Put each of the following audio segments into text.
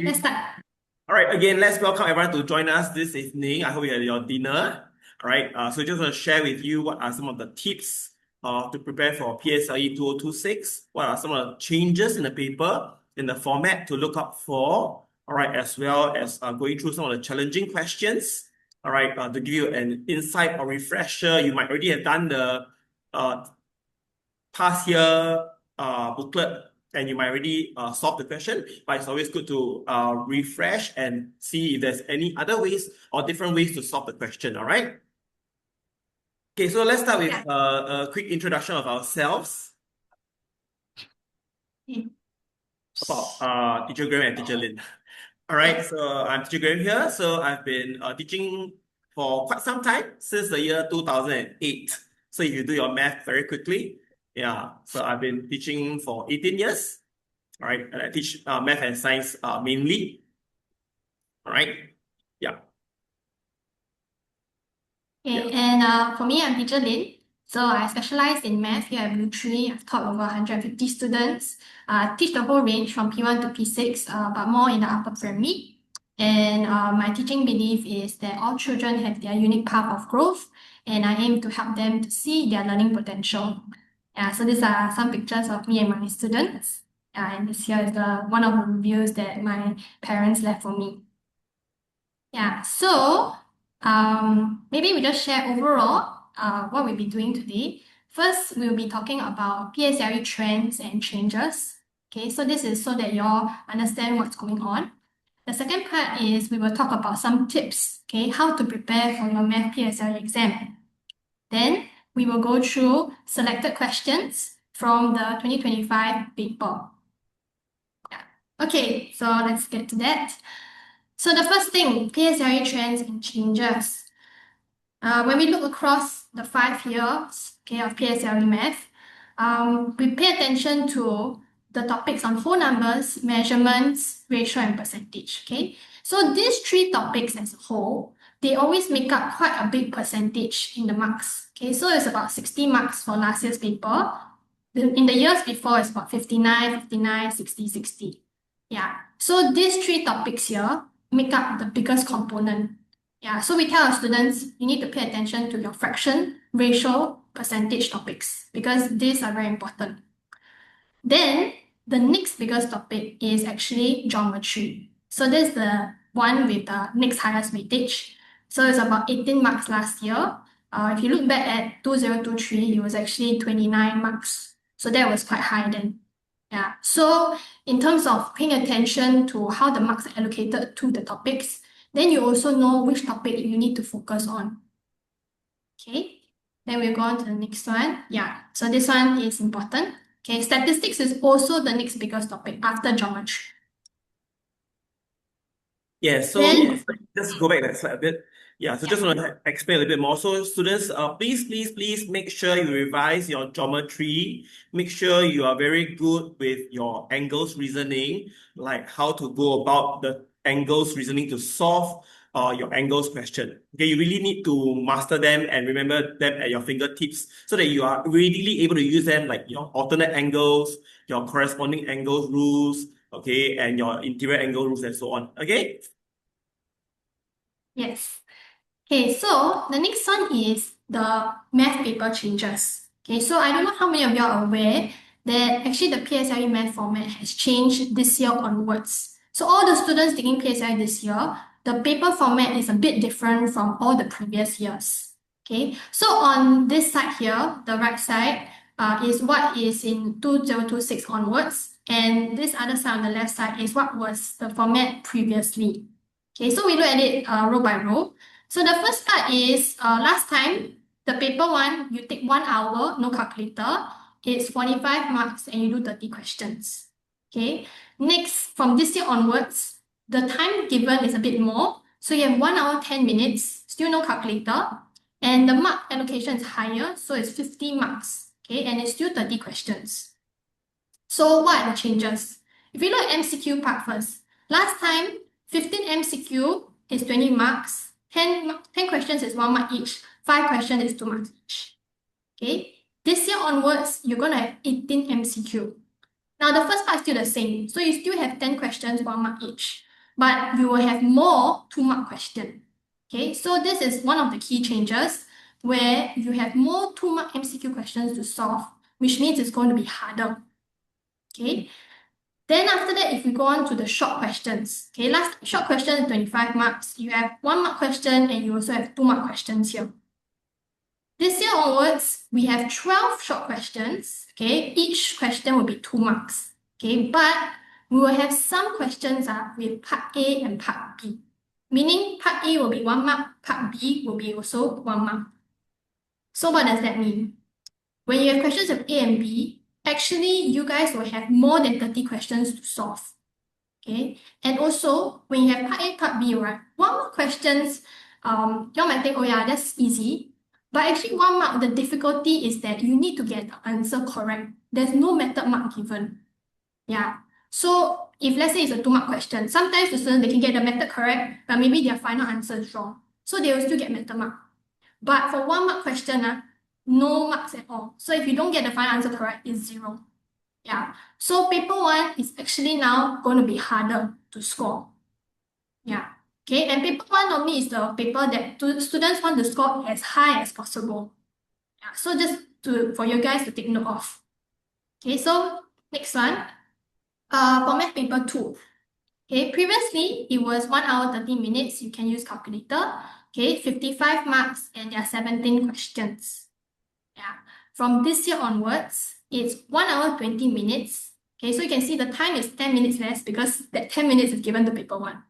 Let's start. All right, again, let's welcome everyone to join us this evening. I hope you had your dinner. All right, so just want to share with you what are some of the tips to prepare for PSLE 2026. What are some of the changes in the paper, in the format to look up for. All right, as well as going through some of the challenging questions. All right, to give you an insight or refresher, you might already have done the uh, past year booklet and you might already solve the question, but it's always good to refresh and see if there's any other ways or different ways to solve the question, all right? Okay, so let's start with Yeah. a quick introduction of ourselves about Teacher Graham and Teacher Lin. All right, so I'm Teacher Graham here. So I've been teaching for quite some time, since the year 2008. So if you do your math very quickly, yeah, so I've been teaching for 18 years. All right, and I teach math and science mainly. All right, yeah, yeah. Okay, and for me, I'm Teacher Lin. So I specialize in math here at BlueTree. I've taught over 150 students. Teach the whole range from P1 to P6, but more in the upper primary. And my teaching belief is that all children have their unique path of growth, and I aim to help them to see their learning potential. So these are some pictures of me and my students. And this here is one of the reviews that my parents left for me. Yeah, so maybe we just share overall what we'll be doing today. First, we'll be talking about PSLE trends and changes. Okay, so this is so that you all understand what's going on. The second part is we will talk about some tips, okay, how to prepare for your math PSLE exam. Then we will go through selected questions from the 2025 paper. Yeah. Okay, so let's get to that. So the first thing, PSLE trends and changes. When we look across the 5 years, okay, of PSLE Math, we pay attention to the topics on whole numbers, measurements, ratio, and percentage, okay? So these 3 topics as a whole, they always make up quite a big percentage in the marks, okay? So it's about 60 marks for last year's paper. In the years before, it's about 59, 59, 60, 60. Yeah, so these 3 topics here make up the biggest component. Yeah, so we tell our students, you need to pay attention to your fraction, ratio, percentage topics because these are very important. Then the next biggest topic is actually geometry. So this is the one with the next highest weightage. So it's about 18 marks last year. If you look back at 2023, it was actually 29 marks. So that was quite high then. Yeah. So in terms of paying attention to how the marks are allocated to the topics, then you also know which topic you need to focus on. Okay. Then we'll go on to the next one. Yeah. So this one is important. Okay. Statistics is also the next biggest topic after geometry. Yeah, so Then, just go back that slide a bit. Yeah, so just yeah. want to explain a little bit more. So students, please make sure you revise your geometry. Make sure you are very good with your angles reasoning, like how to go about the angles reasoning to solve your angles question. Okay, you really need to master them and remember them at your fingertips so that you are readily able to use them, like your alternate angles, your corresponding angles rules, okay, and your interior angle rules and so on. Okay. Yes. Okay, so the next one is the math paper changes. Okay, so I don't know how many of you are aware that actually the PSLE math format has changed this year onwards. So all the students taking PSLE this year, the paper format is a bit different from all the previous years. Okay, so on this side here, the right side, is what is in 2026 onwards, and this other side on the left side is what was the format previously. Okay, so we look at it row by row. So the first part is last time, the paper one, you take 1 hour, no calculator. It's 45 marks and you do 30 questions. Okay. Next, from this year onwards, the time given is a bit more. So you have 1 hour, 10 minutes, still no calculator. And the mark allocation is higher, so it's 50 marks. Okay, and it's still 30 questions. So what are the changes? If you look at MCQ part first, last time, 15 MCQ is 20 marks, 10 questions is 1 mark each, 5 questions is 2 marks each. Okay, this year onwards, you're going to have 18 MCQ. Now, the first part is still the same, so you still have 10 questions, 1 mark each. but you will have more 2-mark questions. Okay, so this is one of the key changes where you have more 2-mark MCQ questions to solve, which means it's going to be harder. Okay, then after that, if we go on to the short questions, okay, last short question is 25 marks. You have 1-mark question and you also have 2-mark questions here. This year onwards, we have 12 short questions. Okay, each question will be 2 marks. Okay, but we will have some questions with part A and part B. Meaning part A will be 1 mark, part B will be also 1 mark. So what does that mean? When you have questions of A and B, actually you guys will have more than 30 questions to solve. Okay, and also when you have part A, part B, right? 1 mark questions, you might think, oh yeah, that's easy. But actually 1 mark, the difficulty is that you need to get the answer correct. There's no method mark given. Yeah. So if let's say it's a 2-mark question, sometimes the students they can get the method correct, but maybe their final answer is wrong. So they will still get method mark. But for 1-mark question, no marks at all. So if you don't get the final answer correct, it's 0. Yeah. So paper 1 is actually now going to be harder to score. Yeah. Okay. And paper 1 normally is the paper that students want to score as high as possible. Yeah. So just for you guys to take note of. Okay. So next one. For math paper 2. Okay. Previously it was 1 hour 30 minutes. You can use calculator. Okay. 55 marks and there are 17 questions. Yeah. From this year onwards, it's 1 hour 20 minutes. Okay, so you can see the time is 10 minutes less because that 10 minutes is given to paper 1.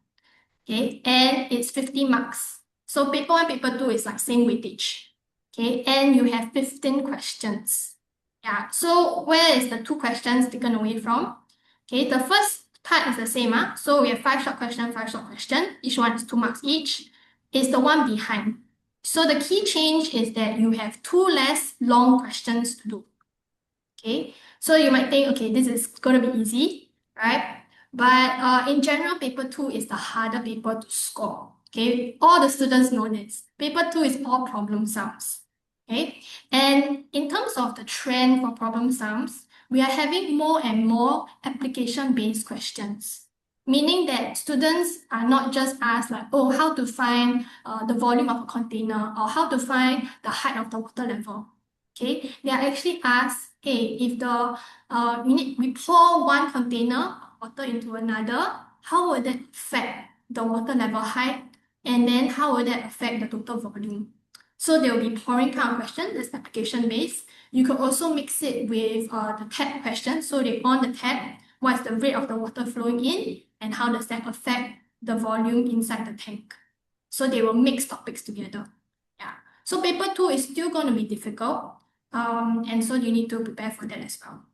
Okay, and it's 50 marks. So paper 1, paper 2 is like same weightage. Okay, and you have 15 questions. Yeah, so where is the 2 questions taken away from? Okay, the first part is the same. So we have 5 short questions, 5 short questions. Each one is 2 marks each. It's the one behind. So the key change is that you have 2 less long questions to do. Okay, so you might think, okay, this is going to be easy, right? But in general, paper 2 is the harder paper to score. Okay, all the students know this. Paper 2 is all problem sums. Okay, and in terms of the trend for problem sums, we are having more and more application-based questions. Meaning that students are not just asked like, oh, how to find the volume of a container or how to find the height of the water level. Okay, they are actually asked, hey, if we pour 1 container of water into another, how would that affect the water level height? And then how would that affect the total volume? So they will be pouring kind of question that's application based. You could also mix it with the tap question. So they on the tap, what's the rate of the water flowing in, and how does that affect the volume inside the tank? So they will mix topics together. Yeah. So paper 2 is still going to be difficult. And so you need to prepare for that as well.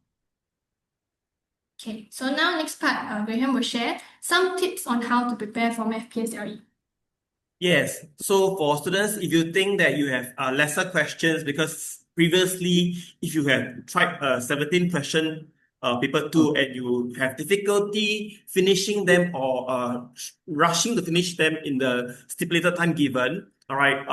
Okay, so now next part, Graham will share some tips on how to prepare for Math PSLE. Yes. So for students, if you think that you have lesser questions because previously, if you have tried 17 question paper 2 and you have difficulty finishing them or rushing to finish them in the stipulated time given, all right,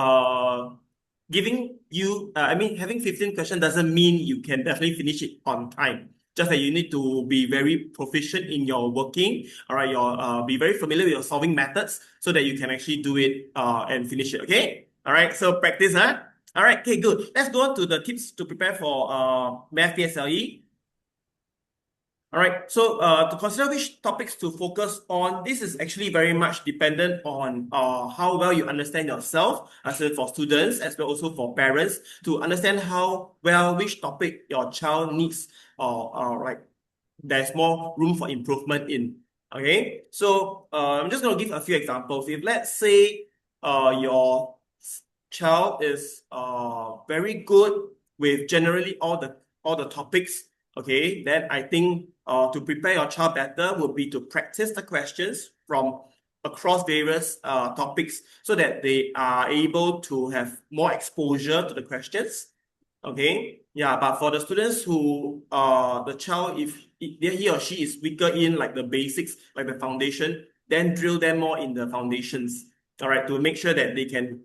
having 15 questions doesn't mean you can definitely finish it on time. Just that you need to be very proficient in your working, all right, be very familiar with your solving methods so that you can actually do it and finish it, okay? All right, so practice, huh? All right, okay, good. Let's go on to the tips to prepare for Math PSLE. All right, so to consider which topics to focus on, this is actually very much dependent on how well you understand yourself, as well for students, as well also for parents, to understand how well which topic your child needs or there's more room for improvement in. Okay, so I'm just going to give a few examples. If let's say your child is very good with generally all the topics, okay, then I think to prepare your child better would be to practice the questions from across various topics so that they are able to have more exposure to the questions. Okay, yeah, but for the students who the child, if he or she is weaker in like the basics, like the foundation, then drill them more in the foundations. All right, to make sure that they can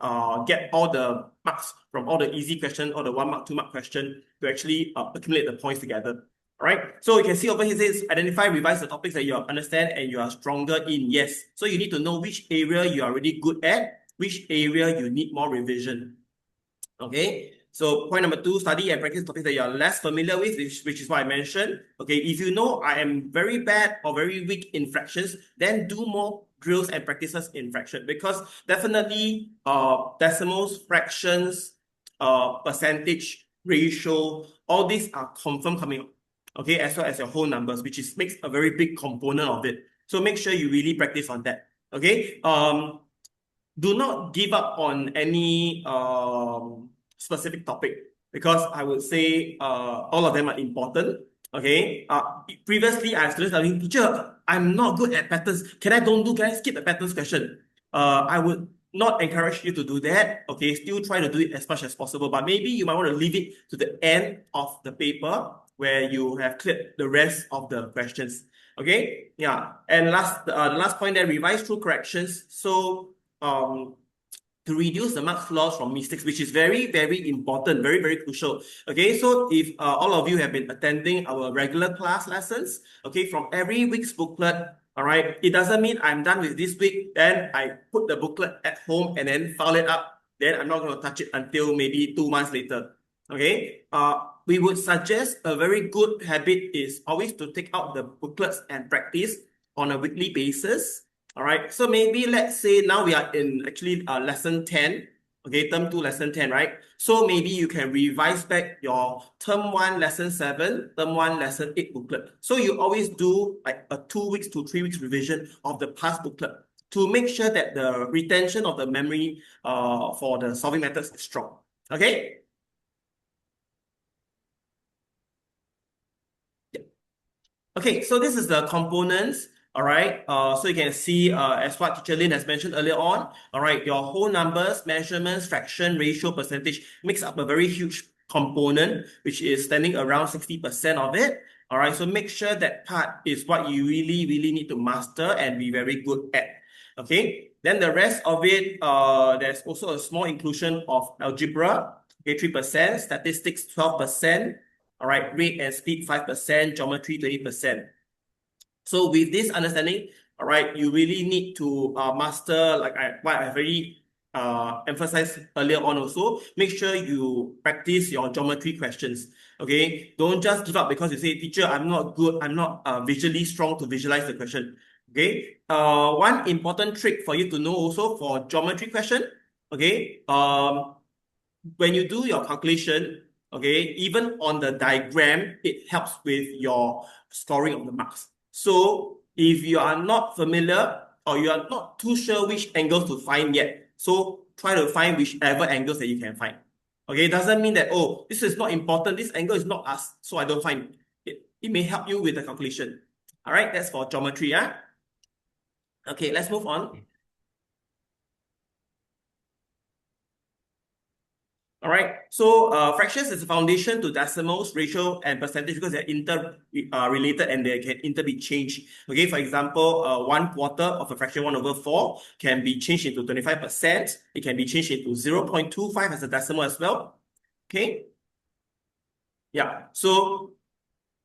get all the marks from all the easy question or the 1 mark, 2 mark question to actually accumulate the points together. All right, so you can see over here it says identify, revise the topics that you understand and you are stronger in. Yes, so you need to know which area you are really good at, which area you need more revision. Okay, so point number 2, study and practice topics that you are less familiar with, which is what I mentioned. Okay, if you know I am very bad or very weak in fractions, then do more drills and practices in fraction, because definitely decimals, fractions, percentage, ratio, all these are confirmed coming up. Okay, as well as your whole numbers, which makes a very big component of it. So make sure you really practice on that. Okay, do not give up on any specific topic, because I would say all of them are important. Okay. Previously, I have students telling me, teacher, I'm not good at patterns. Can I skip the patterns question? I would not encourage you to do that. Okay, still try to do it as much as possible, but maybe you might want to leave it to the end of the paper where you have cleared the rest of the questions. Okay, yeah. And the last point there, revise through corrections. So to reduce the marks loss from mistakes, which is very, very important, very, very crucial. Okay, so if all of you have been attending our regular class lessons, okay, from every week's booklet, all right, it doesn't mean I'm done with this week, then I put the booklet at home and then file it up, then I'm not going to touch it until maybe 2 months later. Okay, we would suggest a very good habit is always to take out the booklets and practice on a weekly basis. All right, so maybe let's say now we are in actually lesson 10, okay, term 2, lesson 10, right? So maybe you can revise back your term 1, lesson 7, term 1, lesson 8 booklet. So you always do like a 2 weeks to 3 weeks revision of the past booklet to make sure that the retention of the memory for the solving methods is strong. Okay? Yeah. Okay, so this is the components. All right, so you can see as what Teacher Lin has mentioned earlier on, all right, your whole numbers, measurements, fraction, ratio, percentage makes up a very huge component, which is standing around 60% of it. All right, so make sure that part is what you really, really need to master and be very good at. Okay, then the rest of it, there's also a small inclusion of algebra, okay, 3%, statistics, 12%, all right, rate and speed, 5%, geometry, 20%. So with this understanding, all right, you really need to master, like what I very emphasized earlier on also, make sure you practice your geometry questions. Okay, don't just give up because you say, teacher, I'm not good, I'm not visually strong to visualize the question. Okay, one important trick for you to know also for geometry question, okay, when you do your calculation, okay, even on the diagram, it helps with your scoring of the marks. So if you are not familiar or you are not too sure which angles to find yet, so try to find whichever angles that you can find. Okay, it doesn't mean that, oh, this is not important, this angle is not us, so I don't find it. It may help you with the calculation. All right, that's for geometry. Okay, let's move on. All right, so fractions is a foundation to decimals, ratio, and percentage because they're interrelated and they can be changed. Okay, for example, 1/4 of a fraction 1/4 can be changed into 25%. It can be changed into 0.25 as a decimal as well. Okay, yeah, so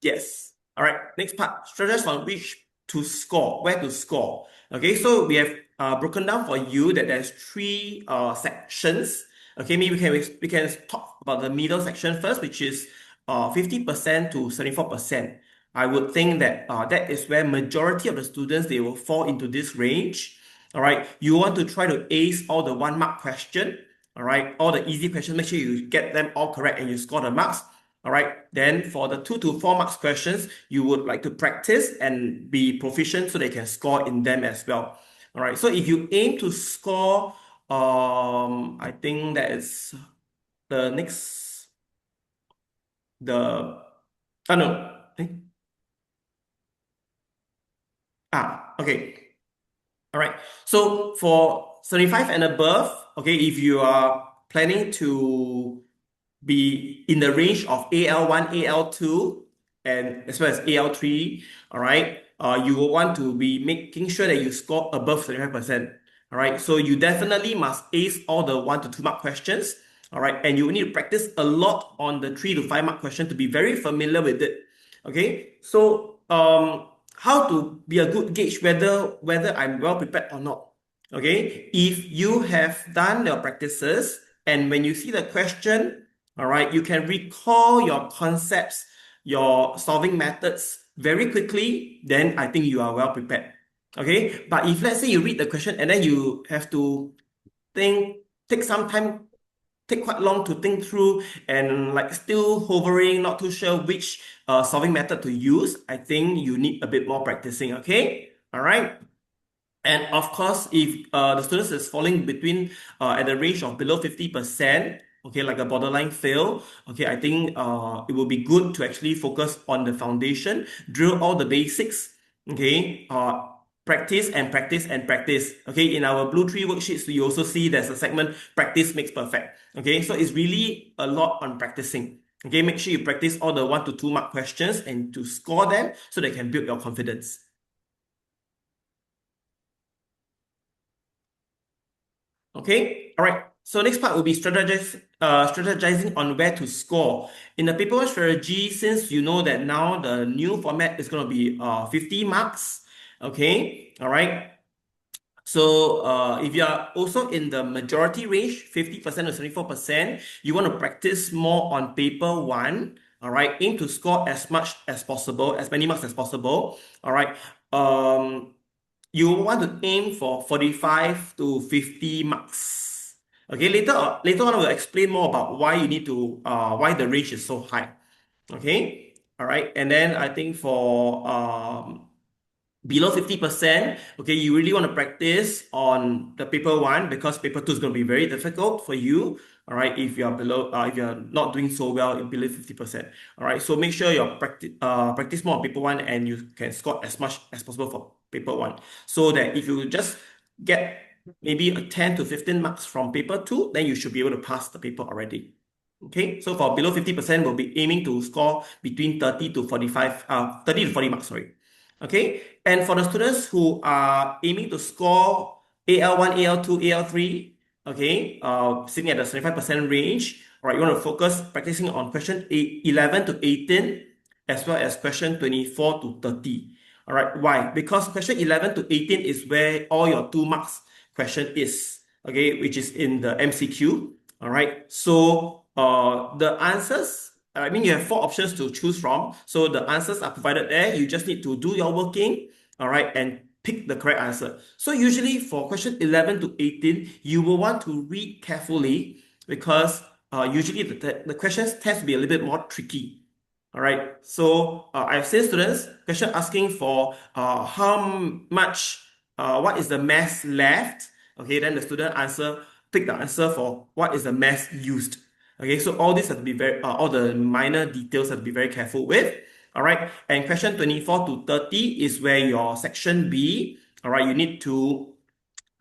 yes. All right, next part, strategies on which to score, where to score. Okay, so we have broken down for you that there's 3 sections. Okay, maybe we can talk about the middle section first, which is 50% to 74%. I would think that that is where majority of the students, they will fall into this range. All right, you want to try to ace all the 1-mark question. All right, all the easy questions, make sure you get them all correct and you score the marks. All right, then for the 2 to 4 marks questions, you would like to practice and be proficient so they can score in them as well. All right, so if you aim to score, I think that is the next, the, no, okay. All right, so for 75 and above, okay, if you are planning to be in the range of AL1, AL2, and as well as AL3, all right, you will want to be making sure that you score above 75%. All right, so you definitely must ace all the 1 to 2 mark questions. All right, and you will need to practice a lot on the 3 to 5 mark question to be very familiar with it. Okay, so how to be a good gauge whether I'm well prepared or not. Okay, if you have done your practices and when you see the question, all right, you can recall your concepts, your solving methods very quickly, then I think you are well prepared. Okay, but if let's say you read the question and then you have to think, take some time, take quite long to think through and like still hovering, not too sure which solving method to use, I think you need a bit more practicing. Okay, all right. And of course, if the students is falling between at the range of below 50%, okay, like a borderline fail, okay, I think it will be good to actually focus on the foundation, drill all the basics, okay, practice and practice and practice. Okay, in our BlueTree worksheets, we also see there's a segment practice makes perfect. Okay, so it's really a lot on practicing. Okay, make sure you practice all the 1 to 2 mark questions and to score them so they can build your confidence. Okay, all right. So next part will be strategizing on where to score. In the paper one strategy, since you know that now the new format is going to be 50 marks. Okay, all right. So if you are also in the majority range, 50% to 74%, you want to practice more on paper one. All right, aim to score as much as possible, as many marks as possible. All right. You want to aim for 45 to 50 marks. Okay, later on, I will explain more about why you need to why the range is so high. Okay, all right, and then I think for below 50%, okay, you really want to practice on the paper one because paper two is going to be very difficult for you. All right, if you are below, if you're not doing so well in below 50%. All right, so make sure you practice more on paper one and you can score as much as possible for paper one. So that if you just get maybe a 10 to 15 marks from paper two, then you should be able to pass the paper already. Okay, so for below 50%, we'll be aiming to score between 30 to 45, 30 to 40 marks, sorry. Okay, and for the students who are aiming to score AL1, AL2, AL3, okay, sitting at the 75% range, all right, you want to focus practicing on question 11 to 18, as well as question 24 to 30. All right, why? Because question 11 to 18 is where all your 2 marks question is, okay, which is in the MCQ. All right, so the answers, I mean, you have 4 options to choose from. So the answers are provided there. You just need to do your working, all right, and pick the correct answer. So usually for question 11 to 18, you will want to read carefully because usually the questions tend to be a little bit more tricky. All right, so I've seen students question asking for how much, what is the mass left? Okay, then the student pick the answer for what is the mass used. Okay, so all this have to be all the minor details have to be very careful with. All right, and question 24 to 30 is where your section B, all right, you need to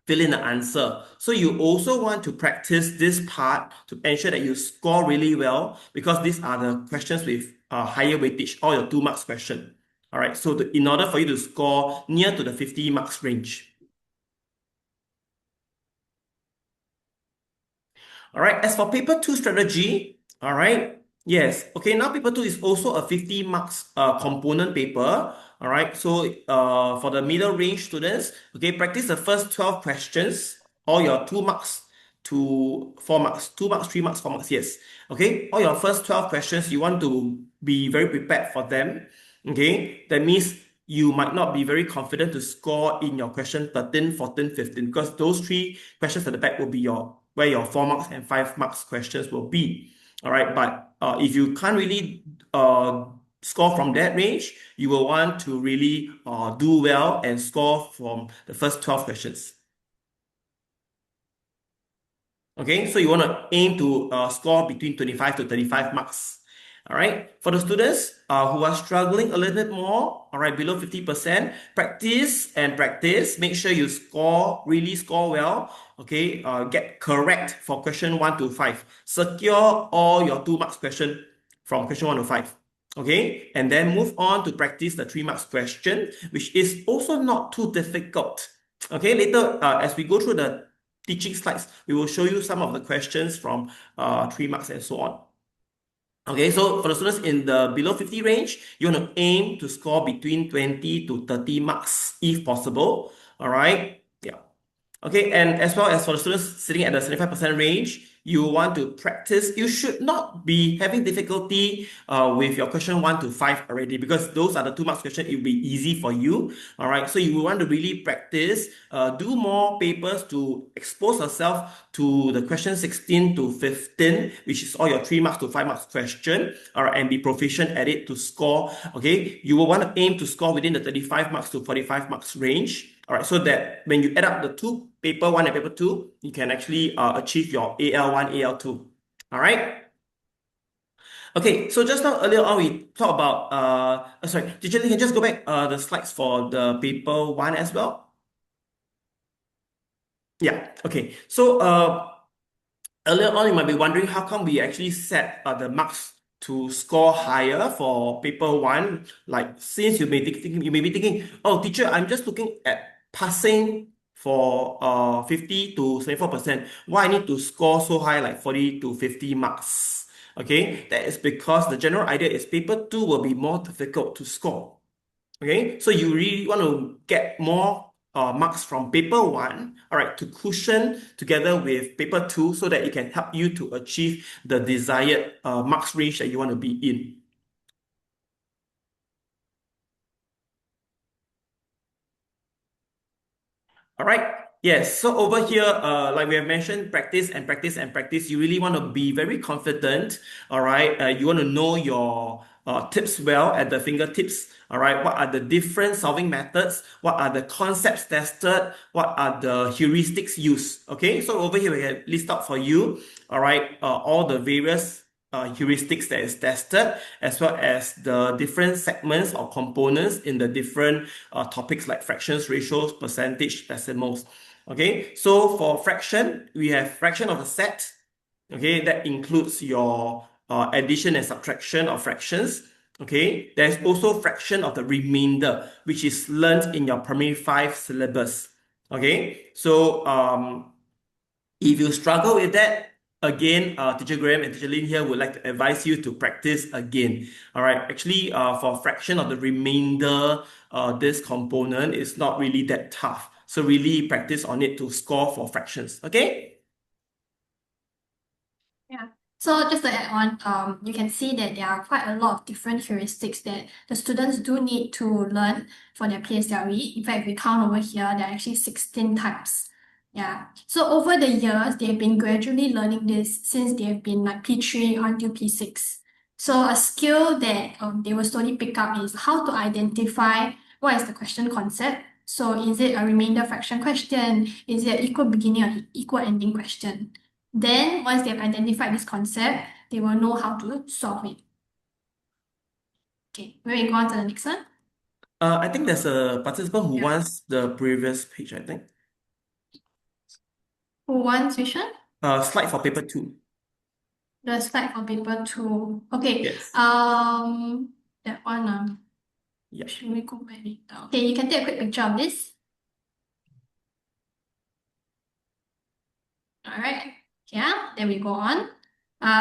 fill in the answer. So you also want to practice this part to ensure that you score really well because these are the questions with higher weightage, all your 2 marks question. All right, so in order for you to score near to the 50 marks range. All right, as for paper two strategy, all right, yes, okay, now paper two is also a 50 marks component paper. All right, so for the middle range students, okay, practice the first 12 questions, all your 2 marks to 4 marks, 2 marks, 3 marks, 4 marks, yes. Okay, all your first 12 questions, you want to be very prepared for them. Okay, that means you might not be very confident to score in your question 13, 14, 15, because those 3 questions at the back will be where your 4 marks and 5 marks questions will be. All right, but if you can't really score from that range, you will want to really do well and score from the first 12 questions. Okay, so you want to aim to score between 25 to 35 marks. All right, for the students who are struggling a little bit more, all right, below 50%, practice and practice. Make sure you really score well. Okay, get correct for question 1 to 5. Secure all your 2 marks question from question 1 to 5. Okay, and then move on to practice the 3 marks question, which is also not too difficult. Okay, later as we go through the teaching slides, we will show you some of the questions from 3 marks and so on. Okay, so for the students in the below 50 range, you want to aim to score between 20 to 30 marks if possible. All right. Yeah. Okay, and as well as for the students sitting at the 75% range, you want to practice. You should not be having difficulty with your question 1 to 5 already, because those are the 2 marks question. It will be easy for you. All right, so you want to really practice, do more papers to expose yourself to the question 16 to 15, which is all your 3 marks to 5 marks question. All right, and be proficient at it to score. Okay, you will want to aim to score within the 35 marks to 45 marks range. All right, so that when you add up the two, paper one and paper two, you can actually achieve your AL1, AL2. All right. Okay, so just now earlier on we talked about sorry, teacher, you can just go back the slides for the paper one as well. Yeah. Okay. So earlier on, you might be wondering how come we actually set the marks to score higher for paper one. Like, since you may be thinking, oh, teacher, I'm just looking at passing for 50 to 74%. Why I need to score so high, like 40 to 50 marks? Okay, that is because the general idea is paper two will be more difficult to score. Okay, so you really want to get more marks from paper one, all right, to cushion together with paper two so that it can help you to achieve the desired marks range that you want to be in. All right. Yes. So over here, like we have mentioned, practice and practice and practice. You really want to be very confident. All right. You want to know your tips well at the fingertips. All right. What are the different solving methods? What are the concepts tested? What are the heuristics used? Okay. So over here, we have list out for you. All right. All the various heuristics that is tested, as well as the different segments or components in the different topics like fractions, ratios, percentage, decimals. Okay, so for fraction, we have fraction of a set. Okay, that includes your addition and subtraction of fractions. Okay, there's also fraction of the remainder, which is learned in your primary 5 syllabus. Okay, so if you struggle with that, again, Teacher Graham and Teacher Lin here would like to advise you to practice again. All right, actually, for fraction of the remainder, this component is not really that tough. So really practice on it to score for fractions. Okay? Yeah. So just to add on, you can see that there are quite a lot of different heuristics that the students do need to learn for their PSLE. In fact, if we count over here, there are actually 16 types. Yeah. So over the years, they've been gradually learning this since they've been like P3 until P6. So a skill that they will slowly pick up is how to identify what is the question concept. So is it a remainder fraction question? Is it equal beginning or equal ending question? Then, once they've identified this concept, they will know how to solve it. Okay, we go on to the next one. I think there's a participant who Yeah. wants the previous page, I think. Who wants which one? Slide for paper 2. The slide for paper 2. Okay, Yes. that one, Yeah. should we go back later? Okay, you can take a quick picture of this. All right, yeah, then we go on.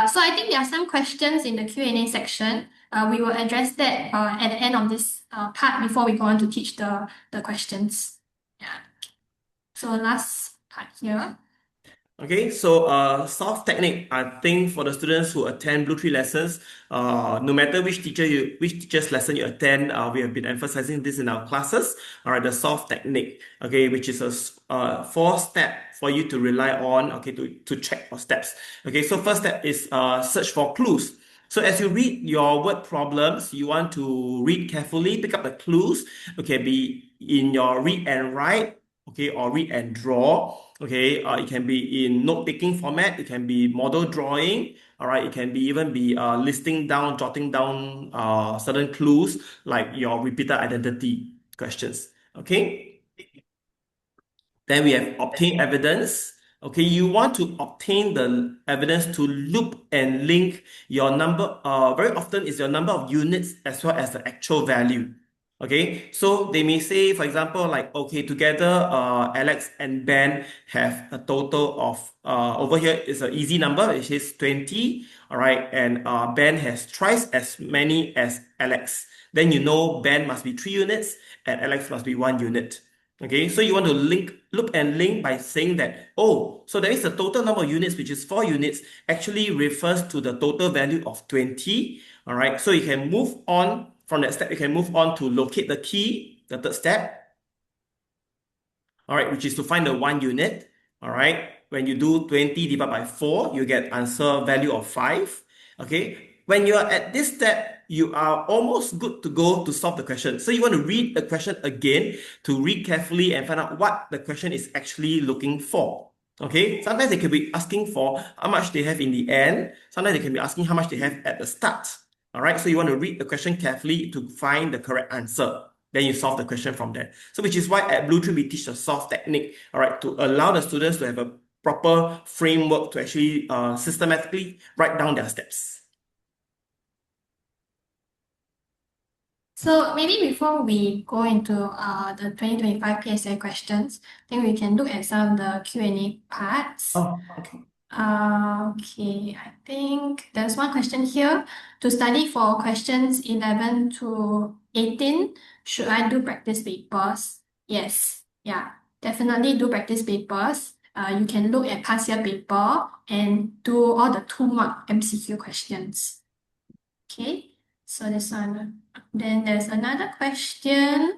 So I think there are some questions in the Q&A section. We will address that at the end of this part before we go on to teach the questions. Yeah. So last part here. Okay, so soft technique, I think for the students who attend BlueTree lessons, no matter which teacher's lesson you attend, we have been emphasizing this in our classes. All right, the soft technique, okay, which is a 4-step for you to rely on, okay, to check for steps. Okay, so first step is search for clues. So as you read your word problems, you want to read carefully, pick up the clues. Okay, be in your read and write, okay, or read and draw. Okay, it can be in note-taking format. It can be model drawing. All right, it can be even be listing down, jotting down certain clues like your repeated identity questions. Okay, then we have obtain evidence. Okay, you want to obtain the evidence to loop and link your number. Very often is your number of units as well as the actual value. Okay, so they may say, for example, like, okay, together, Alex and Ben have a total of, over here is an easy number, which is 20, all right, and Ben has twice as many as Alex. Then you know Ben must be 3 units and Alex must be 1 unit. Okay, so you want to look and link by saying that, oh, so there is a total number of units, which is 4 units, actually refers to the total value of 20. All right, so you can move on from that step, you can move on to locate the key, the third step, all right, which is to find the 1 unit. All right, when you do 20 divided by 4, you get answer value of 5. Okay, when you are at this step, you are almost good to go to solve the question. So you want to read the question again to read carefully and find out what the question is actually looking for. Okay, sometimes they can be asking for how much they have in the end. Sometimes they can be asking how much they have at the start. All right, so you want to read the question carefully to find the correct answer. Then you solve the question from there. So which is why at BlueTree we teach the S.O.L.V.E technique, all right, to allow the students to have a proper framework to actually systematically write down their steps. So maybe before we go into the 2025 PSA questions, I think we can look at some of the Q&A parts. Oh, okay. Okay, I think there's one question here. To study for questions 11 to 18, should I do practice papers? Yes, yeah, definitely do practice papers. You can look at past year paper and do all the 2-mark MCQ questions. Okay, so this one. Then there's another question.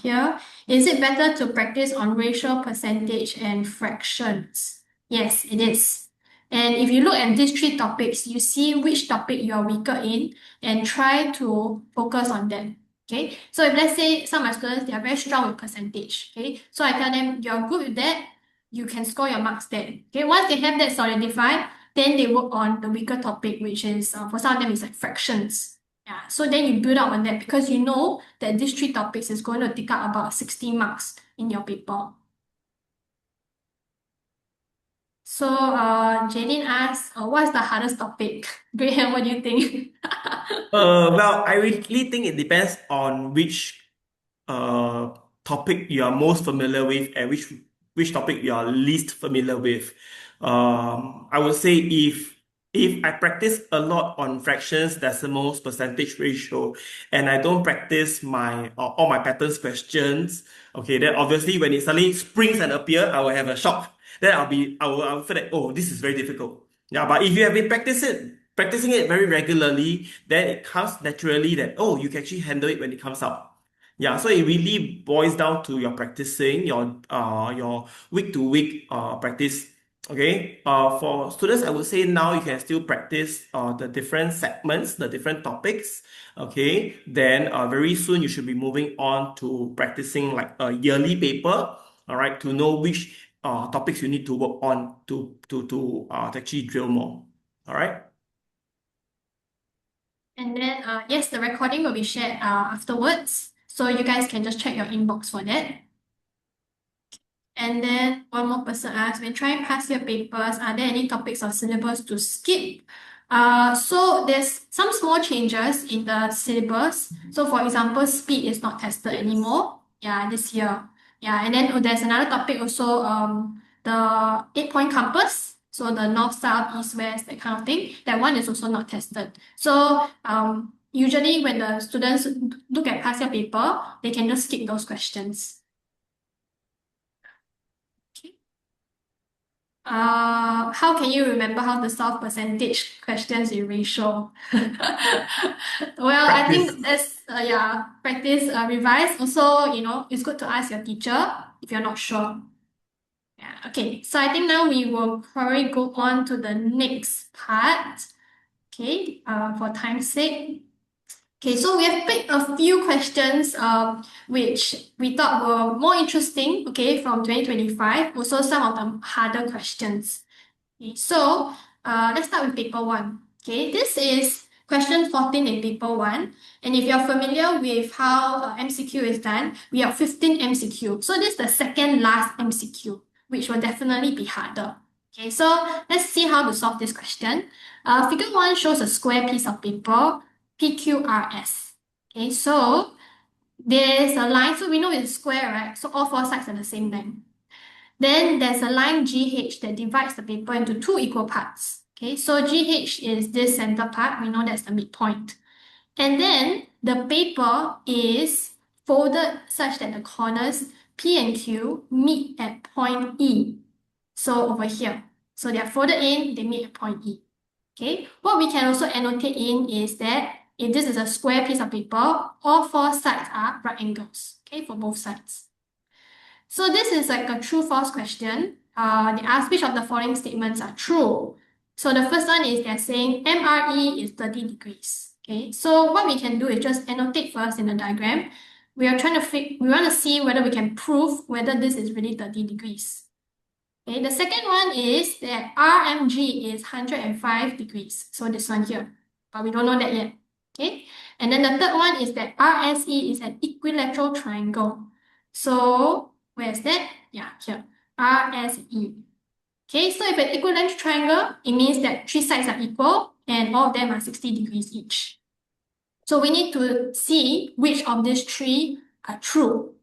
Here, is it better to practice on ratio, percentage, and fractions? Yes, it is. And if you look at these 3 topics, you see which topic you are weaker in and try to focus on them. Okay, so if let's say some of my students, they are very strong with percentage. Okay, so I tell them you're good with that, you can score your marks there. Okay, once they have that solidified, then they work on the weaker topic, which is for some of them is like fractions. Yeah, so then you build up on that because you know that these 3 topics is going to take up about 60 marks in your paper. So Jaylin asks, what's the hardest topic? Graham, what do you think? Well, I really think it depends on which uh, topic you are most familiar with and which topic you are least familiar with. I would say if I practice a lot on fractions, decimals, percentage ratio, and I don't practice my all my patterns questions, okay, then obviously when it suddenly springs and appear, I will have a shock. Then I will feel like, oh, this is very difficult. Yeah, but if you have been practicing it very regularly, then it comes naturally that, oh, you can actually handle it when it comes out. Yeah, so it really boils down to your practicing, your week to week practice. Okay. For students, I would say now you can still practice the different segments, the different topics. Okay. Then very soon you should be moving on to practicing like a yearly paper. All right, to know which topics you need to work on to actually drill more. All right. And then yes, the recording will be shared afterwards. So you guys can just check your inbox for that. And then one more person asked, when trying past year papers, are there any topics or syllabus to skip? So there's some small changes in the syllabus. So for example, speed is not tested anymore. Yeah, this year. Yeah, and then there's another topic also, the 8-point compass. So the north, south, east, west, that kind of thing. That one is also not tested. So usually when the students look at past year paper, they can just skip those questions. Okay. How can you remember how to solve percentage questions in ratio? Well, I Practice. think that's yeah, practice, revise. Also, it's good to ask your teacher if you're not sure. Yeah, okay. So I think now we will probably go on to the next part. Okay, for time's sake. Okay, so we have picked a few questions which we thought were more interesting, okay, from 2025. Also, some of them harder questions. Okay, so let's start with paper 1. Okay, this is question 14 in paper 1. And if you're familiar with how MCQ is done, we have 15 MCQ. So this is the second last MCQ, which will definitely be harder. Okay, so let's see how to solve this question. Figure 1 shows a square piece of paper, PQRS. Okay, so there's a line, so we know it's square, right? So all four sides are the same length. Then there's a line GH that divides the paper into two equal parts. Okay, so GH is this center part. We know that's the midpoint. And then the paper is folded such that the corners P and Q meet at point E. So over here. So they are folded in, they meet at point E. Okay, what we can also annotate in is that if this is a square piece of paper, all four sides are right angles, okay, for both sides. So this is like a true-false question. They ask which of the following statements are true. So the first one is they're saying MRE is 30 degrees. Okay, so what we can do is just annotate first in the diagram. We are trying to we want to see whether we can prove whether this is really 30 degrees. Okay, the second one is that RMG is 105 degrees. So this one here, but we don't know that yet. Okay, and then the third one is that RSE is an equilateral triangle. So where's that? Yeah, here, RSE. Okay, so if an equilateral triangle, it means that three sides are equal and all of them are 60 degrees each. So we need to see which of these three are true.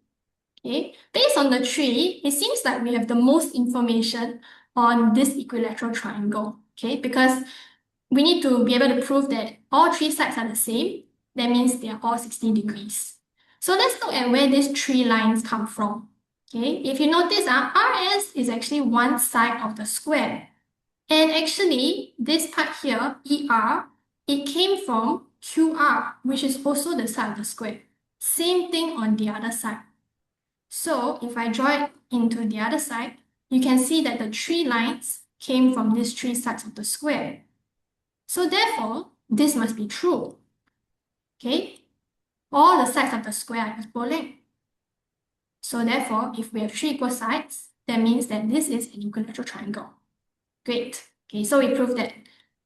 Okay, based on the tree, it seems like we have the most information on this equilateral triangle. Okay, because we need to be able to prove that all three sides are the same. That means they are all 60 degrees. So let's look at where these three lines come from. Okay, if you notice, RS is actually one side of the square. And actually, this part here, ER, it came from QR, which is also the side of the square. Same thing on the other side. So if I draw it into the other side, you can see that the three lines came from these three sides of the square. So therefore, this must be true. Okay? All the sides of the square are equal length. So therefore, if we have three equal sides, that means that this is an equilateral triangle. Great. Okay, so we proved that.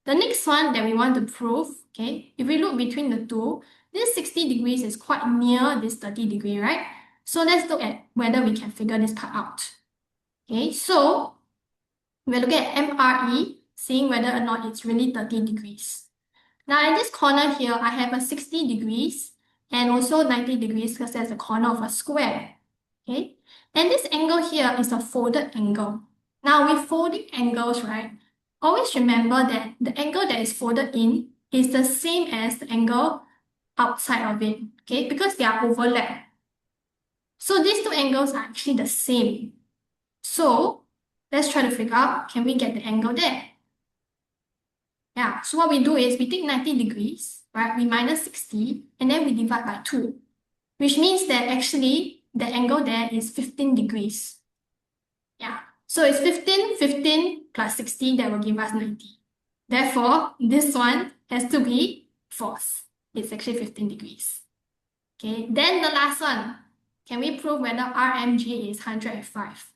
The next one that we want to prove, okay, if we look between the two, this 60 degrees is quite near this 30 degree, right? So let's look at whether we can figure this part out. Okay, so we're looking at MRE, seeing whether or not it's really 30 degrees. Now at this corner here, I have a 60 degrees and also 90 degrees because that's the corner of a square. Okay, and this angle here is a folded angle. Now with folding angles, right, always remember that the angle that is folded in is the same as the angle outside of it, okay, because they are overlapped. So these two angles are actually the same. So let's try to figure out, can we get the angle there? Yeah, so what we do is we take 90 degrees, right? We minus 60, and then we divide by 2, which means that actually the angle there is 15 degrees. Yeah, so it's 15 plus 60 that will give us 90. Therefore, this one has to be false. It's actually 15 degrees. Okay, then the last one. Can we prove whether RMG is 105?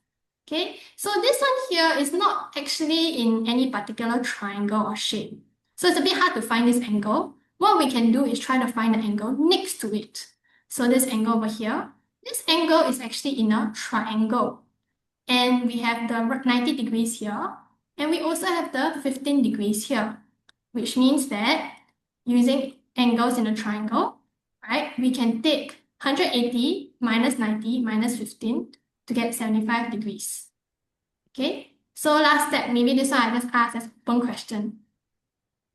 Okay, so this one here is not actually in any particular triangle or shape. So it's a bit hard to find this angle. What we can do is try to find the angle next to it. So this angle over here, this angle is actually in a triangle. And we have the 90 degrees here. And we also have the 15 degrees here, which means that using angles in a triangle, right, we can take 180 minus 90 minus 15 to get 75 degrees. Okay, so last step, maybe this one I just asked as open question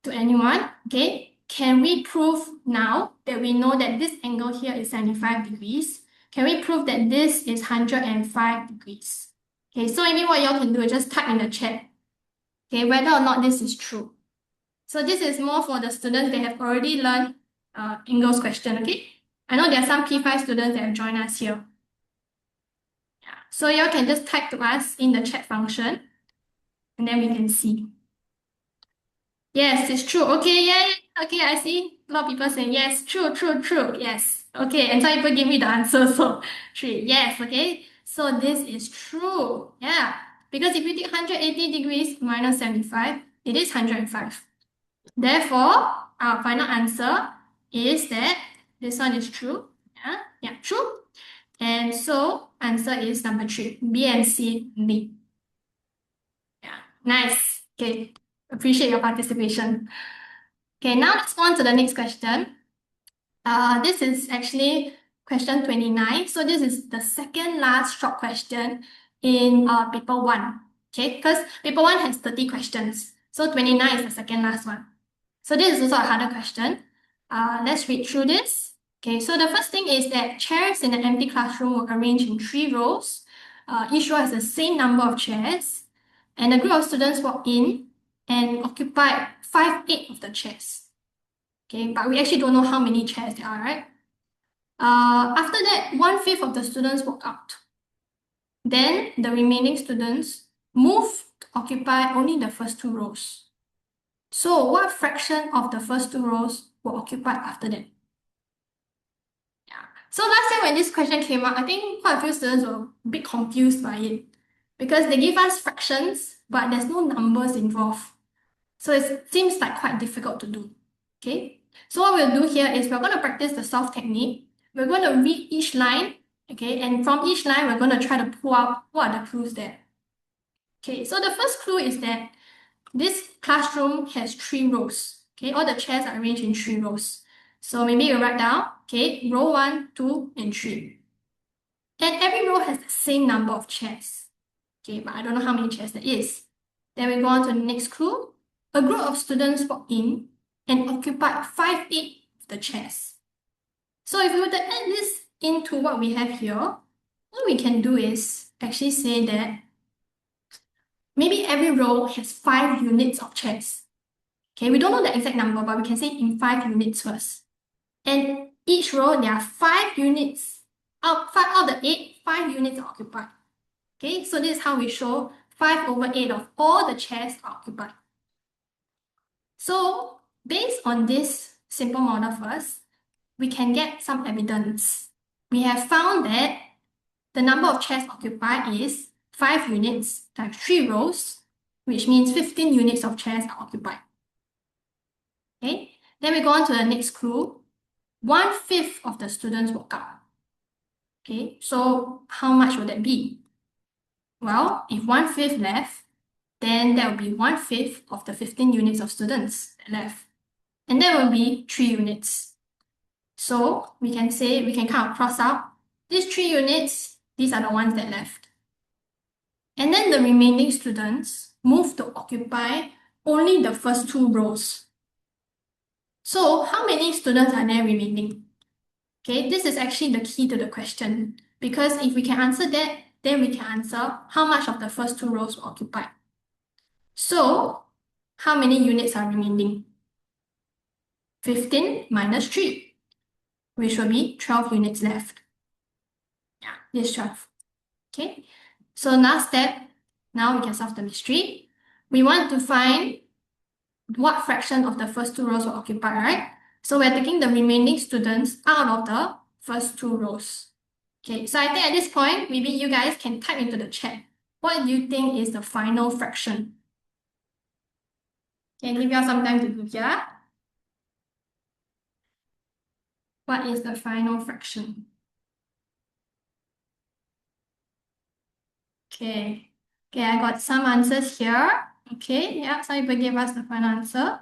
to anyone. Okay, can we prove now that we know that this angle here is 75 degrees? Can we prove that this is 105 degrees? Okay, so maybe what y'all can do is just type in the chat, okay, whether or not this is true. So this is more for the students that have already learned English question, okay? I know there are some P5 students that have joined us here. Yeah. So y'all can just type to us in the chat function, and then we can see. Yes, it's true. Okay, yeah. Okay, I see a lot of people saying yes, true, true, true. Yes. Okay, and some people give me the answer, so 3. Yes, okay. So this is true. Yeah. Because if you take 180 degrees minus 75, it is 105. Therefore, our final answer is that this one is true. Yeah, true. And so answer is number 3, B and C only. Yeah, nice. Okay, appreciate your participation. Okay, now let's go on to the next question. This is actually question 29. So this is the second last short question in paper 1. Okay, because paper 1 has 30 questions. So 29 is the second last one. So this is also a harder question. Let's read through this. Okay, so the first thing is that chairs in an empty classroom were arranged in 3 rows. Each row has the same number of chairs. And a group of students walked in and occupied 5/8 of the chairs. Okay, but we actually don't know how many chairs there are, right? After that, 1/5 of the students walked out. Then the remaining students moved to occupy only the first 2 rows. So what fraction of the first 2 rows were occupied after that? Yeah. So last time when this question came up, I think quite a few students were a bit confused by it because they give us fractions, but there's no numbers involved. So it seems like quite difficult to do. Okay. So what we'll do here is we're going to practice the solve technique. We're going to read each line, okay, and from each line we're going to try to pull out what are the clues there. Okay, so the first clue is that this classroom has 3 rows. Okay, all the chairs are arranged in 3 rows. So maybe you write down, okay, row 1, 2, and 3. And every row has the same number of chairs. Okay, but I don't know how many chairs there is. Then we go on to the next clue. A group of students walked in and occupied 5/8 of the chairs. So if we were to add this into what we have here, what we can do is actually say that maybe every row has 5 units of chairs. Okay, we don't know the exact number, but we can say in 5 units first. And each row, there are 5 units. Out of the 8, 5 units are occupied. Okay, so this is how we show 5/8 of all the chairs are occupied. So based on this simple model first, we can get some evidence. We have found that the number of chairs occupied is 5 units times 3 rows, which means 15 units of chairs are occupied. Okay, then we go on to the next clue. 1/5 of the students walk out. Okay, so how much would that be? Well, if 1/5 left, then that will be 1/5 of the 15 units of students left. And that will be 3 units. So we can say, we can kind of cross out these 3 units, these are the ones that left. And then the remaining students move to occupy only the first 2 rows. So how many students are there remaining? Okay, this is actually the key to the question because if we can answer that, then we can answer how much of the first 2 rows were occupied. So how many units are remaining? 15 minus 3, which will be 12 units left. Yeah, this 12. Okay, so last step, now we can solve the mystery. We want to find what fraction of the first 2 rows were occupied, right? So we're taking the remaining students out of the first 2 rows. Okay, so I think at this point, maybe you guys can type into the chat. What do you think is the final fraction? Can give you some time to do here. What is the final fraction? Okay. Okay, I got some answers here. Okay, yeah, some people gave us the final answer.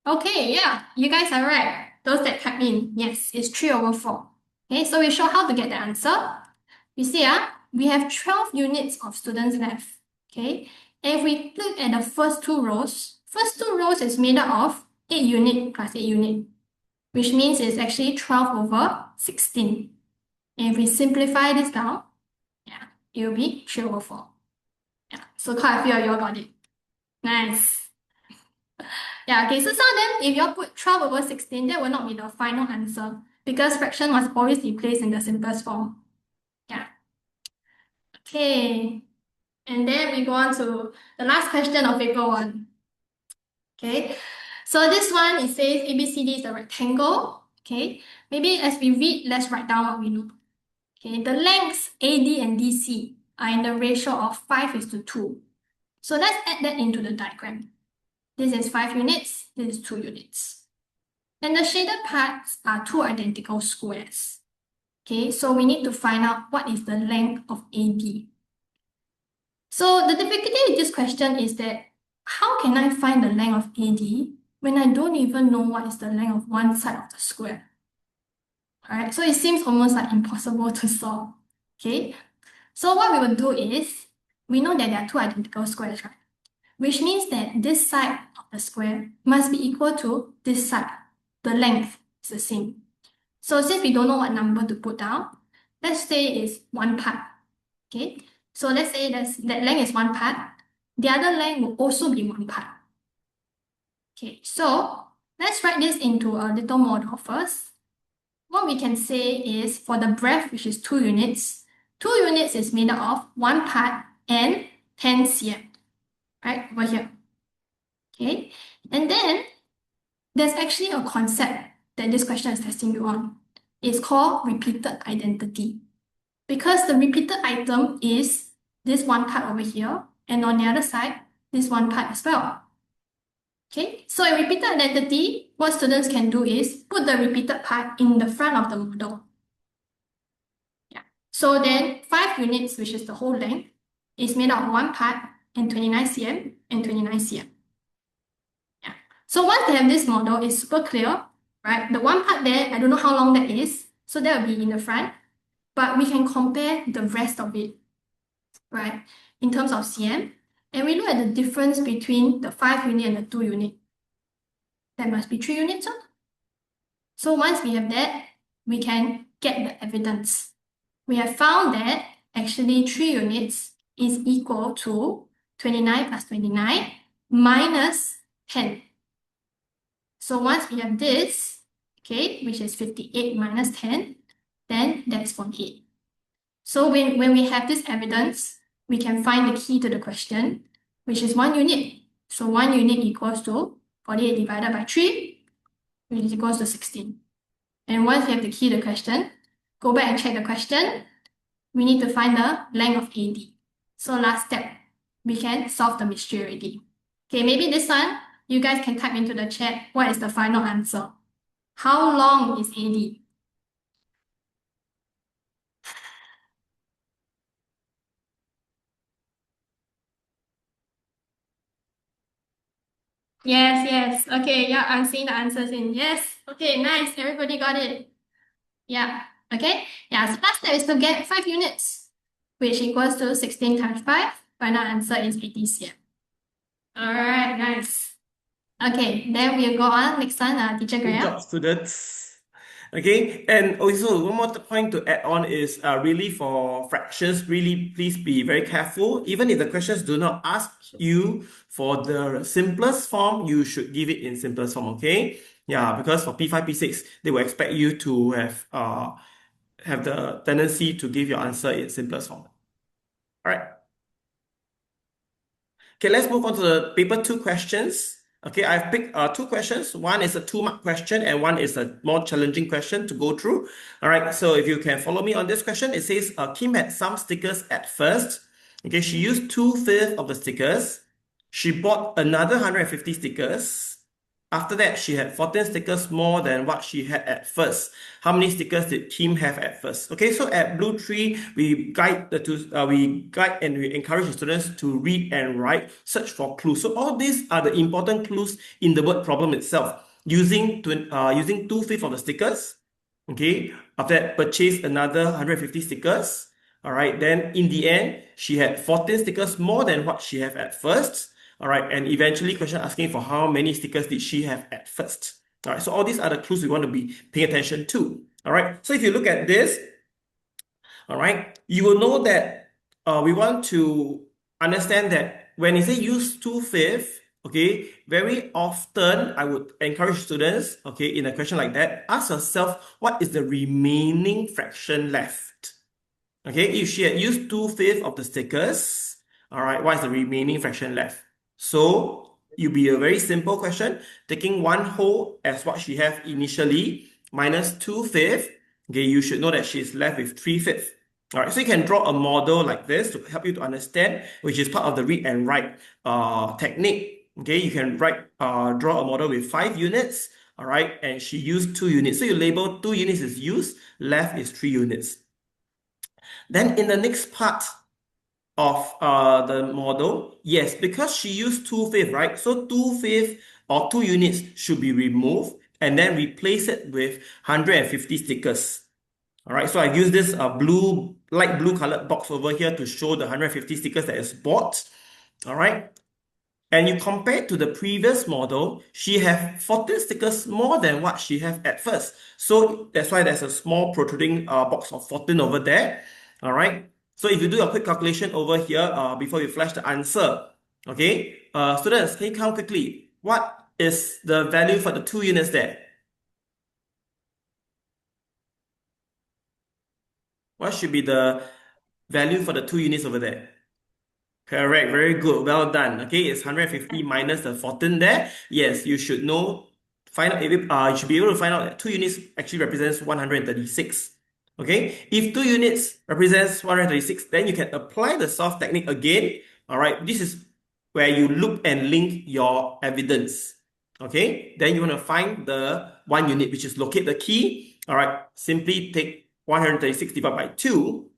Okay, yeah, you guys are right. Those that type in, yes, it's 3/4. Okay, so we show how to get the answer. You see, we have 12 units of students left. Okay, and if we look at the first 2 rows, is made up of 8 unit plus 8 unit, which means it's actually 12/16. And if we simplify this down, yeah, it will be 3/4. Yeah, so quite a few of you all got it. Nice. Yeah, okay, so some of them, if you all put 12/16, that will not be the final answer because fraction must always be placed in the simplest form. Yeah. Okay, and then we go on to the last question of paper 1. Okay, so this one, it says ABCD is a rectangle. Okay, maybe as we read, let's write down what we know. Okay, the lengths AD and DC are in the ratio of 5:2. So let's add that into the diagram. This is 5 units, this is 2 units. And the shaded parts are 2 identical squares. Okay, so we need to find out what is the length of AD. So the difficulty with this question is that how can I find the length of AD when I don't even know what is the length of one side of the square? Alright, so it seems almost like impossible to solve. Okay, so what we will do is, we know that there are two identical squares, right? Which means that this side of the square must be equal to this side. The length is the same. So since we don't know what number to put down, let's say it's 1 part. Okay, so let's say that length is 1 part. The other length will also be 1 part. Okay, so let's write this into a little model first. What we can say is for the breadth, which is 2 units, 2 units is made up of 1 part and 10 cm, right, over here. Okay, and then there's actually a concept that this question is testing you on. It's called repeated identity. Because the repeated item is this 1 part over here, and on the other side, this 1 part as well. Okay, so in repeated identity, what students can do is put the repeated part in the front of the model. Yeah. So then 5 units, which is the whole length, is made up of 1 part and 29 cm and 29 cm. Yeah. So once they have this model, it's super clear, right? The 1 part there, I don't know how long that is, so that will be in the front, but we can compare the rest of it, right, in terms of cm, and we look at the difference between the 5 unit and the 2 unit. That must be 3 units. So once we have that, we can get the evidence. We have found that actually 3 units is equal to 29 plus 29 minus 10. So once we have this, okay, which is 58 minus 10, then that's 48. So when we have this evidence, we can find the key to the question, which is 1 unit. So 1 unit equals to 48 divided by 3, which is equals to 16. And once we have the key to the question, go back and check the question. We need to find the length of AD. So last step, we can solve the mystery already. Okay, maybe this one, you guys can type into the chat what is the final answer. How long is AD? Yes, yes. Okay, yeah, I'm seeing the answers in. Yes. Okay, nice. Everybody got it. Yeah. Okay. Yeah, so last step is to get 5 units, which equals to 16 times 5. Final answer is 80 cm. All right, nice. Okay, then we'll go on. Next one, Teacher Good Graham. job, students. Okay, and also one more point to add on is really for fractions, really please be very careful. Even if the questions do not ask you for the simplest form, you should give it in simplest form, okay? Yeah, because for P5, P6, they will expect you to have the tendency to give your answer in simplest form. All right. Okay, let's move on to the paper 2 questions. Okay, I've picked 2 questions. One is a 2-mark question and one is a more challenging question to go through. All right, so if you can follow me on this question, it says Kim had some stickers at first. Okay, she used 2/5 of the stickers. She bought another 150 stickers. After that, she had 14 stickers more than what she had at first. How many stickers did Kim have at first? Okay, so at BlueTree, we guide and we encourage the students to read and write, search for clues. So all these are the important clues in the word problem itself. Using 2/5 of the stickers. Okay, after that, purchase another 150 stickers. All right, then in the end, she had 14 stickers more than what she had at first. All right, and eventually question asking for how many stickers did she have at first. All right, so all these are the clues we want to be paying attention to. All right, so if you look at this, all right, you will know that we want to understand that when you say use 2/5, okay, very often I would encourage students, okay, in a question like that, ask yourself, what is the remaining fraction left? Okay, if she had used 2/5 of the stickers, all right, what is the remaining fraction left? So it'll be a very simple question, taking 1 whole as what she had initially, minus 2/5. Okay, you should know that she's left with 3/5. All right, so you can draw a model like this to help you to understand, which is part of the read and write technique. Okay, you can draw a model with 5 units, all right, and she used 2 units. So you label 2 units is used, left is 3 units. Then in the next part of the model, yes, because she used 2/5, right? So 2/5 or 2 units should be removed and then replace it with 150 stickers. All right, so I've used this light blue colored box over here to show the 150 stickers that is bought. All right, and you compare to the previous model, she have 14 stickers more than what she have at first. So that's why there's a small protruding box of 14 over there. All right, so if you do a quick calculation over here before you flash the answer, okay, students, can you count quickly? What is the value for the 2 units there? What should be the value for the 2 units over there? Correct, very good, well done. Okay, it's 150 minus the 14 there. Yes, you should know, you should be able to find out that 2 units actually represents 136. Okay, if 2 units represents 136, then you can apply the solve technique again. All right, this is where you loop and link your evidence. Okay, then you want to find the 1 unit, which is locate the key. All right, simply take 136 divided by 2.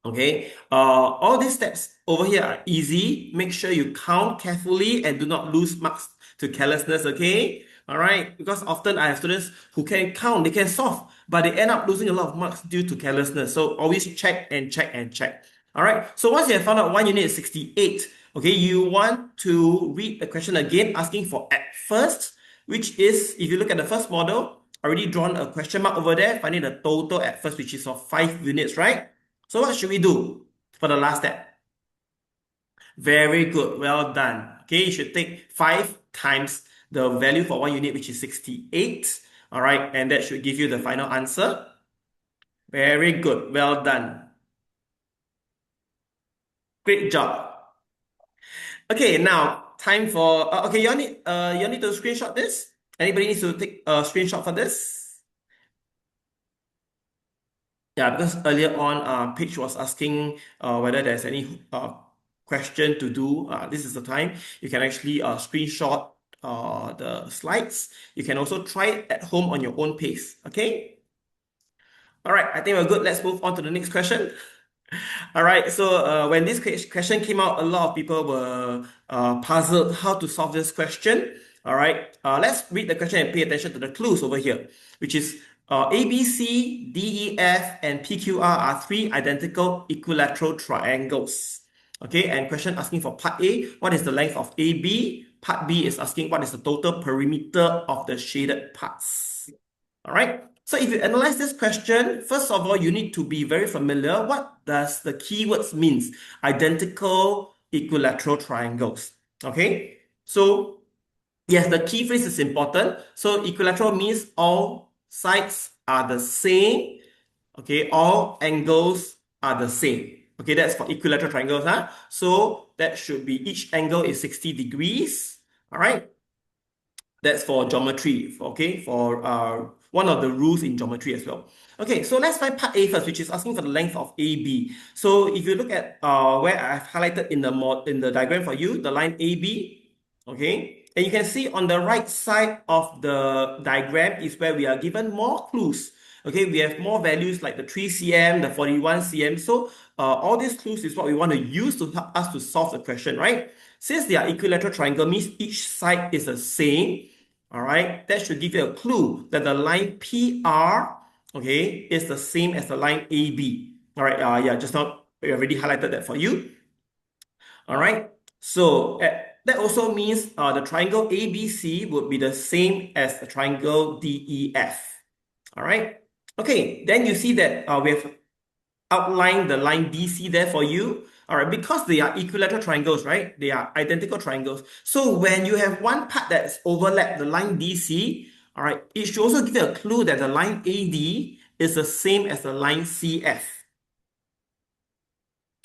Okay, all these steps over here are easy. Make sure you count carefully and do not lose marks to carelessness, okay? All right, because often I have students who can count, they can solve, but they end up losing a lot of marks due to carelessness. So always check and check and check. All right, so once you have found out 1 unit is 68, okay, you want to read the question again, asking for at first, which is, if you look at the first model, already drawn a question mark over there, finding the total at first, which is of 5 units, right? So what should we do for the last step? Very good, well done. Okay, you should take 5 times the value for 1 unit, which is 68. All right, and that should give you the final answer. Very good, well done. Great job. Okay, now time for okay, you need to screenshot this. Anybody needs to take a screenshot for this? Yeah, because earlier on, Paige was asking whether there's any question to do. This is the time you can actually screenshot the slides. You can also try it at home on your own pace. Okay. All right. I think we're good. Let's move on to the next question. All right, so when this question came out, a lot of people were puzzled how to solve this question. All right, let's read the question and pay attention to the clues over here, which is A, B, C, D, E, F, and PQR are 3 identical equilateral triangles. Okay, and question asking for part A, what is the length of AB? Part B is asking what is the total perimeter of the shaded parts. All right. So if you analyze this question, first of all, you need to be very familiar. What does the keywords means? Identical equilateral triangles. Okay. So yes, the key phrase is important. So equilateral means all sides are the same. Okay. All angles are the same. Okay. That's for equilateral triangles. Huh? So that should be each angle is 60 degrees. All right. That's for geometry, okay, for one of the rules in geometry as well. Okay, so let's find part A first, which is asking for the length of AB. So if you look at where I've highlighted in the diagram for you, the line AB, okay, and you can see on the right side of the diagram is where we are given more clues. Okay, we have more values like the 3 cm, the 41 cm. So all these clues is what we want to use to help us to solve the question, right? Since they are equilateral triangle, means each side is the same. All right, that should give you a clue that the line PR, okay, is the same as the line AB. All right, yeah, just now we already highlighted that for you. All right, so that also means the triangle ABC would be the same as the triangle DEF. All right, okay, then you see that we have outlined the line DC there for you. All right, because they are equilateral triangles, right? They are identical triangles. So when you have one part that's overlapped, the line DC, all right, it should also give you a clue that the line AD is the same as the line CF.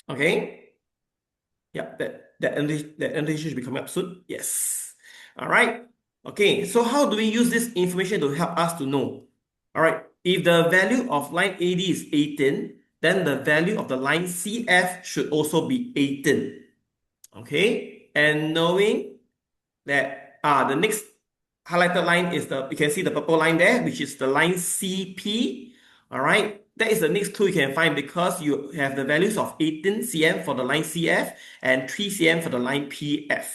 Okay? Yeah, that annotation should be coming up soon. Yes. All right. Okay, so how do we use this information to help us to know? All right, if the value of line AD is 18, then the value of the line CF should also be 18. Okay, and knowing that the next highlighted line is you can see the purple line there, which is the line CP. All right, that is the next clue you can find because you have the values of 18 cm for the line CF and 3 cm for the line PF.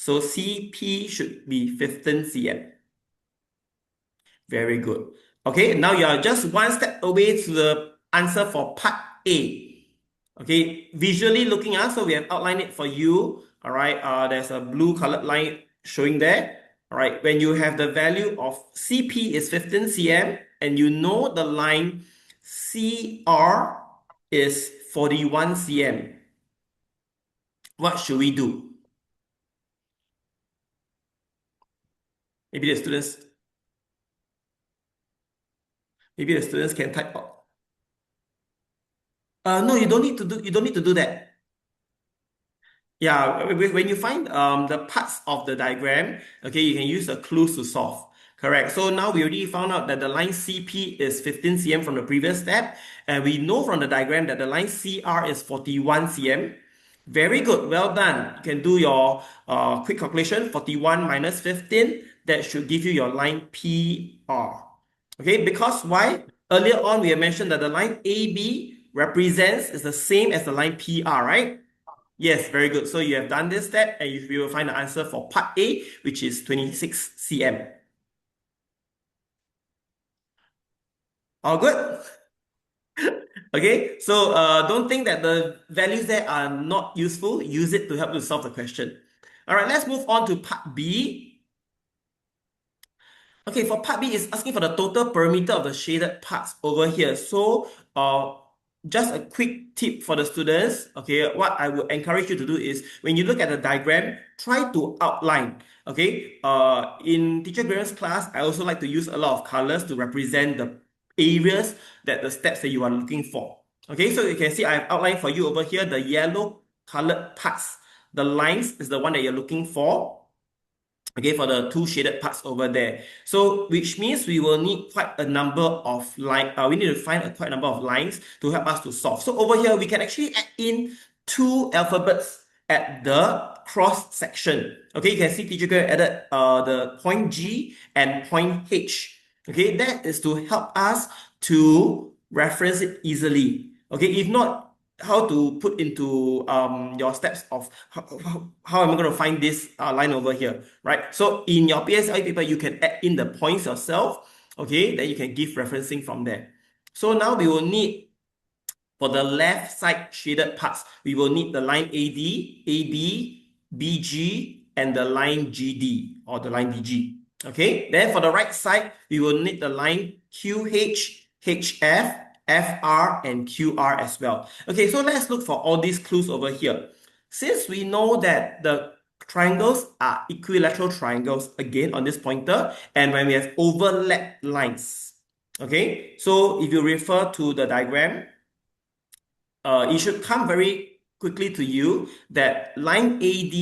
So CP should be 15 cm. Very good. Okay, now you are just one step away to the answer for part A. Okay, visually looking at, so we have outlined it for you. All right, there's a blue colored line showing there. All right, when you have the value of CP is 15 cm and you know the line CR is 41 cm, what should we do? Maybe the students, maybe the students can type out. No, you don't need to do that. Yeah, when you find the parts of the diagram, okay, you can use the clues to solve. Correct. So now we already found out that the line CP is 15 cm from the previous step, and we know from the diagram that the line CR is 41 cm. Very good. Well done. You can do your quick calculation. 41 minus 15. That should give you your line PR. Okay, because why? Earlier on, we have mentioned that the line AB represents is the same as the line PR, right? Yes, very good. So you have done this step and you will find the answer for part A, which is 26 cm. All good? Okay, so don't think that the values there are not useful. Use it to help you solve the question. All right, let's move on to part B. Okay, for part B, it's asking for the total perimeter of the shaded parts over here. So, just a quick tip for the students. Okay, what I would encourage you to do is when you look at the diagram, try to outline. Okay, in Teacher Graham's class, I also like to use a lot of colors to represent the areas that the steps that you are looking for. Okay, so you can see I've outlined for you over here the yellow colored parts. The lines is the one that you're looking for. Okay, for the two shaded parts over there. So, which means we will need quite a number of we need to find quite a number of lines to help us to solve. So over here, we can actually add in two alphabets at the cross section. Okay, you can see teacher Greg added the point G and point H. Okay, that is to help us to reference it easily. Okay, if not, how to put into your steps of how am I going to find this line over here, right? So in your PSLE paper, you can add in the points yourself, okay? Then you can give referencing from there. So now we will need, for the left side shaded parts, we will need the line AD, AB, BG, and the line GD, or the line DG, okay? Then for the right side, we will need the line QH, HF, FR, and QR as well. Okay, so let's look for all these clues over here. Since we know that the triangles are equilateral triangles, again on this pointer, and when we have overlap lines, okay? So if you refer to the diagram, it should come very quickly to you that line AD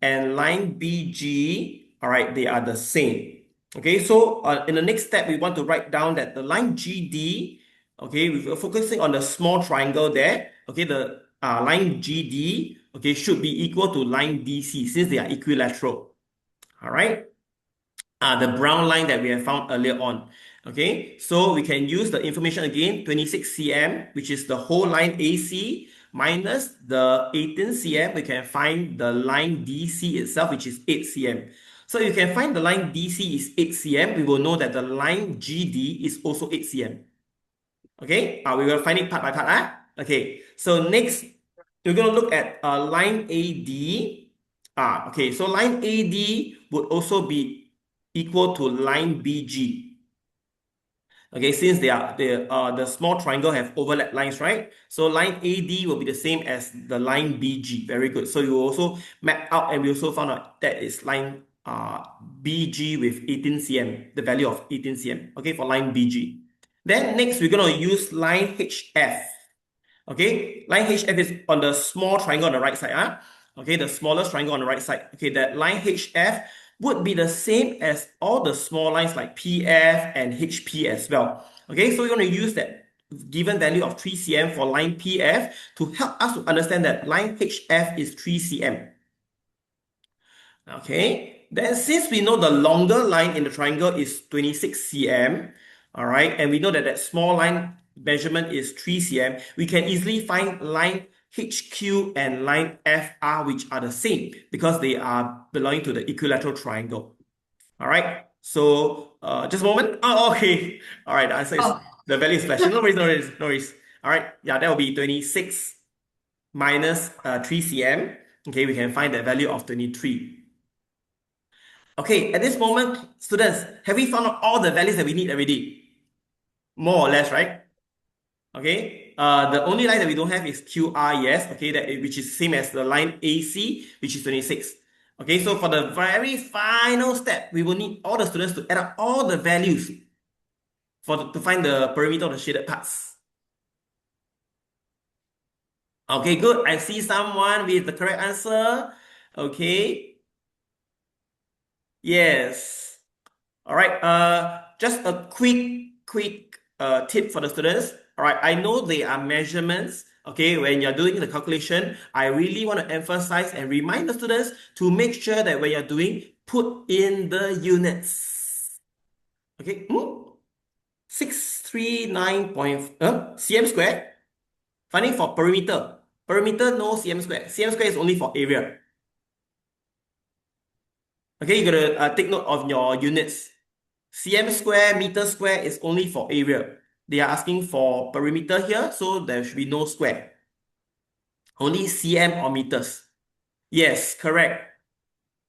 and line BG, all right, they are the same. Okay, so in the next step, we want to write down that the line GD, okay, we're focusing on the small triangle there. Okay, the line GD, okay, should be equal to line DC since they are equilateral. All right, the brown line that we have found earlier on. Okay, so we can use the information again, 26 cm, which is the whole line AC, minus the 18 cm, we can find the line DC itself, which is 8 cm. So you can find the line DC is 8 cm, we will know that the line GD is also 8 cm. Okay, we will find it part by part. Okay, so next, we're going to look at line AD. Okay, so line AD would also be equal to line BG. Okay, since the small triangle have overlap lines, right? So line AD will be the same as the line BG. Very good. So you also map out, and we also found out that is line BG with 18 cm, the value of 18 cm. Okay, for line BG. Then next, we're going to use line HF. Okay, line HF is on the small triangle on the right side. Okay, the smallest triangle on the right side. Okay, that line HF would be the same as all the small lines like PF and HP as well. Okay, so we're going to use that given value of 3 cm for line PF to help us to understand that line HF is 3 cm. Okay, then since we know the longer line in the triangle is 26 cm, all right, and we know that that small line measurement is 3 cm, we can easily find line HQ and line FR, which are the same because they are belonging to the equilateral triangle. All right. So just a moment. Oh, okay. All right. The answer is Oh, the value is flashing. No worries, no worries, no worries. All right. Yeah, that will be 26 minus 3 cm. Okay, we can find that value of 23. Okay, at this moment, students, have we found out all the values that we need already? More or less, right? Okay. The only line that we don't have is QR, yes. Okay, which is same as the line AC, which is 26. Okay, so for the very final step, we will need all the students to add up all the values to find the perimeter of the shaded parts. Okay, good. I see someone with the correct answer. Okay. Yes. All right. Just a quick tip for the students. All right. I know they are measurements. Okay. When you're doing the calculation, I really want to emphasize and remind the students to make sure that when you're doing, put in the units. Okay. 639 cm squared. Finding for perimeter. Perimeter, no cm squared. Cm squared is only for area. Okay, you gotta take note of your units. Cm square, meter square is only for area. They are asking for perimeter here, so there should be no square. Only cm or meters. Yes, correct.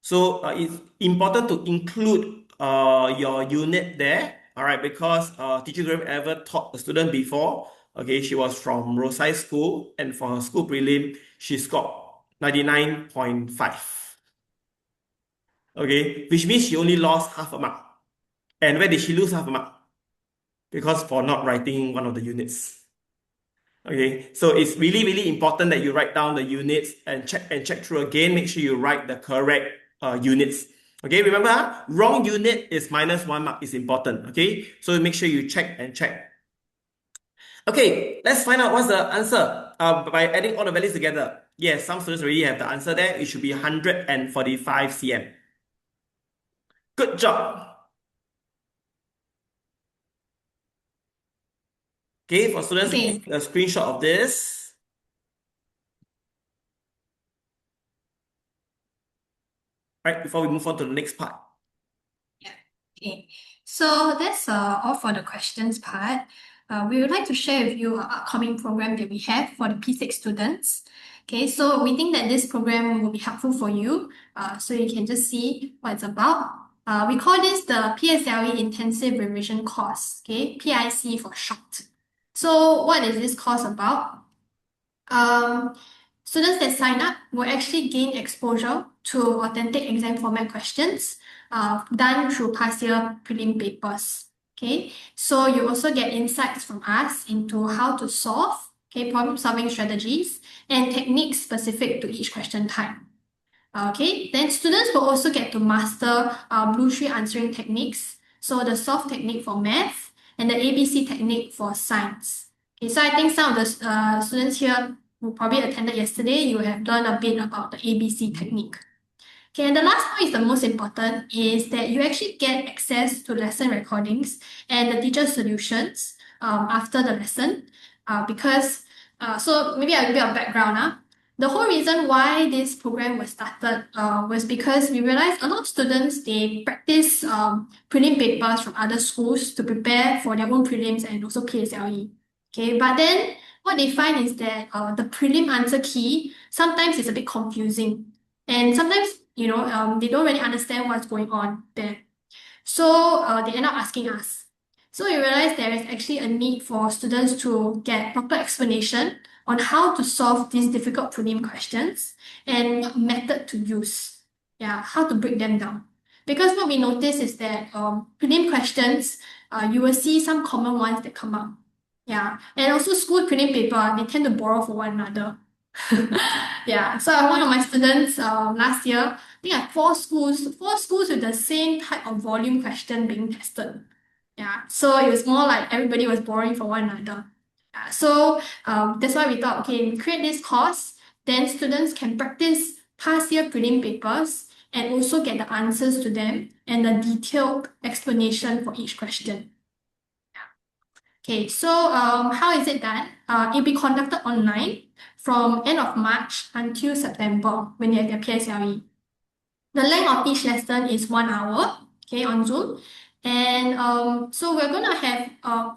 So it's important to include your unit there, all right, because teacher Graham ever taught a student before. Okay, she was from Rosai School, and for her school prelim, she scored 99.5. Okay, which means she only lost half a mark. And where did she lose half a mark? Because for not writing one of the units. Okay, so it's really important that you write down the units and check through again. Make sure you write the correct units. Okay, remember, wrong unit is minus 1 mark is important. Okay, so make sure you check and check. Okay, let's find out what's the answer by adding all the values together. Yes, some students already have the answer there. It should be 145 cm. Good job. Okay, for students to okay. take a screenshot of this. Right, before we move on to the next part. Yeah. Okay. So that's all for the questions part. We would like to share with you our upcoming program that we have for the P6 students. Okay, so we think that this program will be helpful for you. So you can just see what it's about. We call this the PSLE Intensive Revision Course. Okay, PIC for short. So what is this course about? Um, Students that sign up will actually gain exposure to authentic exam format questions done through past year prelim papers. Okay, so you also get insights from us into how to solve, okay, problem solving strategies and techniques specific to each question type. Okay, then students will also get to master BlueTree answering techniques. So the S.O.L.V.E technique for math and the A.B.C technique for science. Okay, so I think some of the students here who probably attended yesterday, you have learned a bit about the A.B.C technique. Okay, and the last point is the most important is that you actually get access to lesson recordings and the teacher solutions after the lesson so maybe I'll give you a background. The whole reason why this program was started was because we realized a lot of students, they practice prelim papers from other schools to prepare for their own prelims and also PSLE. Okay, but then what they find is that the prelim answer key sometimes is a bit confusing. And sometimes, they don't really understand what's going on there. So they end up asking us. So we realized there is actually a need for students to get proper explanation on how to solve these difficult prelim questions and what method to use. Yeah, how to break them down. Because what we notice is that prelim questions, you will see some common ones that come up. Yeah, and also school prelim paper, they tend to borrow from one another. Yeah, so one of my students last year, I think I had four schools with the same type of volume question being tested. Yeah, so it was more like everybody was borrowing from one another. Yeah, so that's why we thought, okay, we create this course, then students can practice past year prelim papers and also get the answers to them and the detailed explanation for each question. Okay, so how is it done? It'll be conducted online from end of March until September when you have your PSLE. The length of each lesson is 1 hour, okay, on Zoom. And so we're gonna have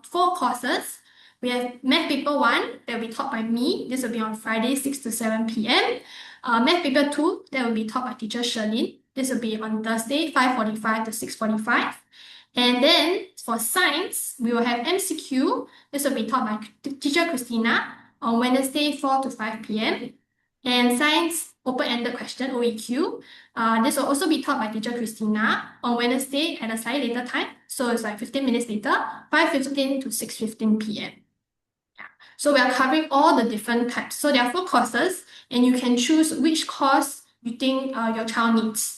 4 courses. We have Math Paper 1 that will be taught by me. This will be on Friday, 6 to 7 p.m. Math Paper 2 that will be taught by teacher S.O.L.V.E. This will be on Thursday, 5:45 to 6:45. And then for science, we will have MCQ. This will be taught by teacher Christina on Wednesday, 4 to 5 p.m. And science open-ended question, OEQ. This will also be taught by teacher Christina on Wednesday at a slightly later time. So it's like 15 minutes later, 5:15 to 6:15 p.m. Yeah. So we are covering all the different types. So there are 4 courses, and you can choose which course you think your child needs.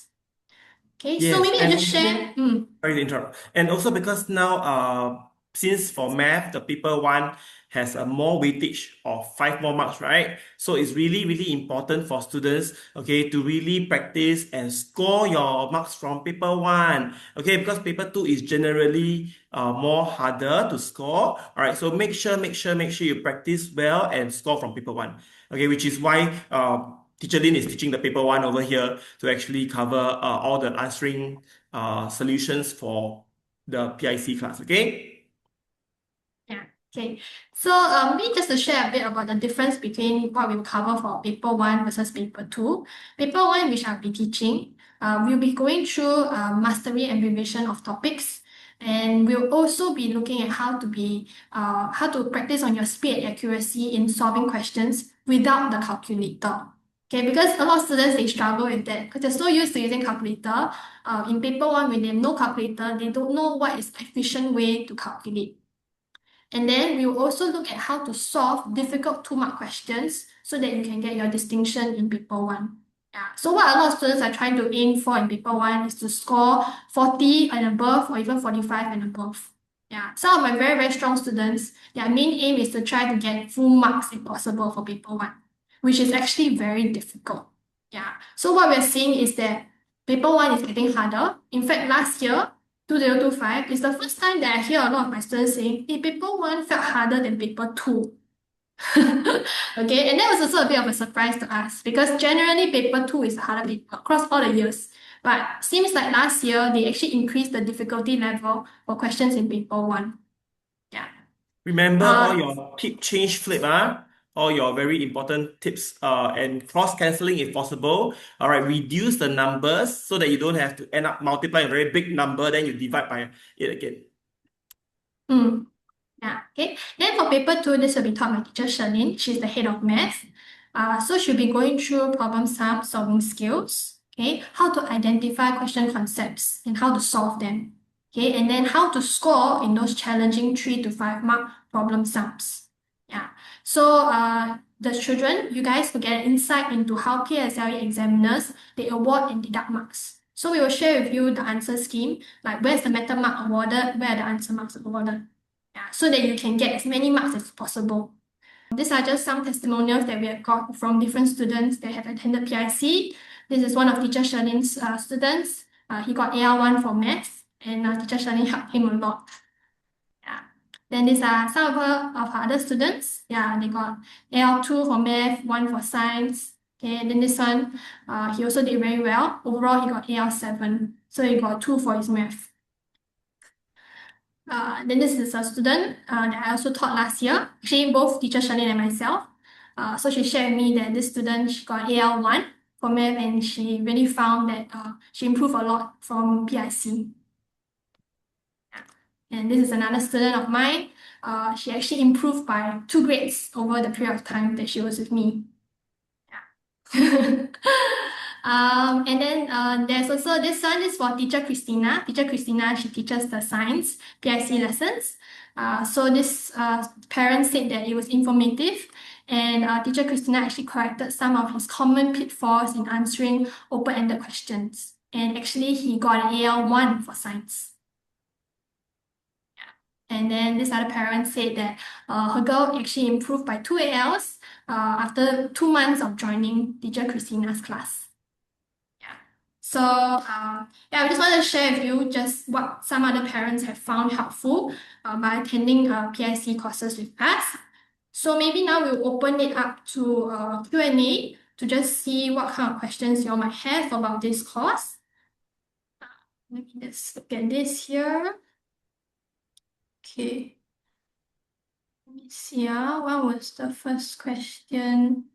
Okay, so Yes, maybe I and just share. sorry to interrupt. And also because now, since for math, the paper one has a more weightage of 5 more marks, right? So it's really, really important for students, okay, to really practice and score your marks from paper one, okay, because paper two is generally more harder to score. All right, so make sure you practice well and score from paper one, okay, which is why Teacher Lin is teaching the paper one over here to actually cover all the answering solutions for the PIC class, okay? Yeah, okay. So maybe just to share a bit about the difference between what we'll cover for paper 1 versus paper 2. Paper 1, which I'll be teaching, we'll be going through mastery and revision of topics. And we'll also be looking at how to practice on your speed and accuracy in solving questions without the calculator. Okay, because a lot of students they struggle with that because they're so used to using calculator. In paper 1, when they have no calculator, they don't know what is efficient way to calculate. And then we will also look at how to solve difficult 2 mark questions so that you can get your distinction in paper 1. Yeah. So what a lot of students are trying to aim for in paper 1 is to score 40 and above or even 45 and above. Yeah. Some of my very, very strong students, their main aim is to try to get full marks if possible for paper 1, which is actually very difficult. Yeah. So what we're seeing is that paper 1 is getting harder. In fact, last year, 2025 is the first time that I hear a lot of my students saying, hey, paper 1 felt harder than paper 2. Okay, and that was also a bit of a surprise to us because generally paper 2 is a harder paper across all the years. But seems like last year they actually increased the difficulty level for questions in paper 1. Yeah. Remember all Uh, your tip change flip, all your very important tips and cross cancelling if possible. All right, reduce the numbers so that you don't have to end up multiplying a very big number, then you divide by it again. mm. Yeah, okay. Then for paper 2, this will be taught by teacher S.O.L.V.E. She's the head of math. So she'll be going through problem solving skills, okay, how to identify question concepts and how to solve them, okay, and then how to score in those challenging 3 to 5 mark problem sums. Yeah. So the children, you guys will get an insight into how PSLE examiners they award and deduct marks. So we will share with you the answer scheme, like where's the meta mark awarded, where are the answer marks awarded. Yeah, so that you can get as many marks as possible. These are just some testimonials that we have got from different students that have attended PIC. This is one of teacher S.O.L.V.E.'s students. He got AL1 for math, and teacher S.O.L.V.E. helped him a lot. Yeah. Then these are some of her other students. Yeah, they got AL2 for math, 1 for science. Okay, and then this one, he also did very well. Overall, he got AL7, so he got 2 for his math. Then this is a student that I also taught last year. Actually, both teacher S.O.L.V.E. and myself. So she shared with me that this student she got AL1 for math, and she really found that she improved a lot from PIC. And this is another student of mine. She actually improved by 2 grades over the period of time that she was with me. Yeah. And then there's also this one is for teacher Christina. Teacher Christina, she teaches the science PIC lessons. So this parent said that it was informative, and teacher Christina actually corrected some of his common pitfalls in answering open-ended questions. And actually, he got an AL1 for science. And then this other parent said that her girl actually improved by 2 ALs after 2 months of joining teacher Christina's class. Yeah. So yeah, I just wanted to share with you just what some other parents have found helpful by attending PIC courses with us. So maybe now we'll open it up to Q&A to just see what kind of questions you all might have about this course. Let me just look at this here. Okay. Let me see. What was the first question?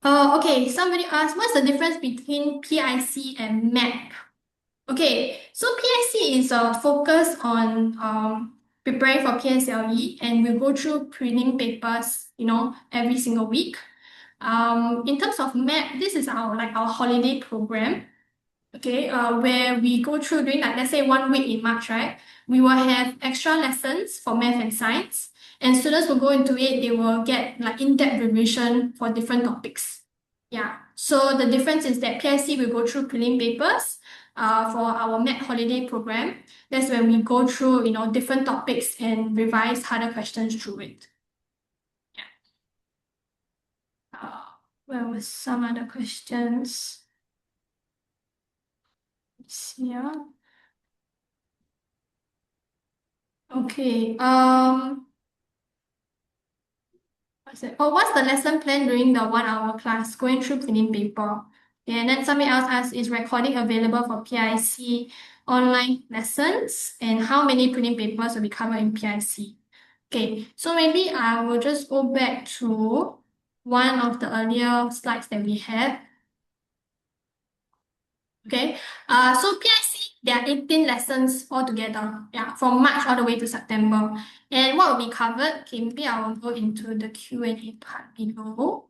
Okay, somebody asked, what's the difference between PIC and MAP? Okay, so PIC is a focus on preparing for PSLE, and we'll go through prelim papers, every single week. In terms of MAP, this is our holiday program. Okay, where we go through during let's say 1 week in March, right? We will have extra lessons for math and science, and students will go into it. They will get in-depth revision for different topics. Yeah. So the difference is that PIC will go through prelim papers. For our math holiday program, that's when we go through different topics and revise harder questions through it. Yeah. Where was some other questions? Let's see. Okay. What's it? Oh, what's the lesson plan during the 1 hour class? Going through prelim paper. Okay, and then somebody else asked, is recording available for PIC online lessons? And how many prelim papers will be covered in PIC? Okay, so maybe I will just go back to one of the earlier slides that we had. Okay, so PIC, there are 18 lessons altogether, yeah, from March all the way to September. And what will be covered? Okay, maybe I will go into the Q&A part below.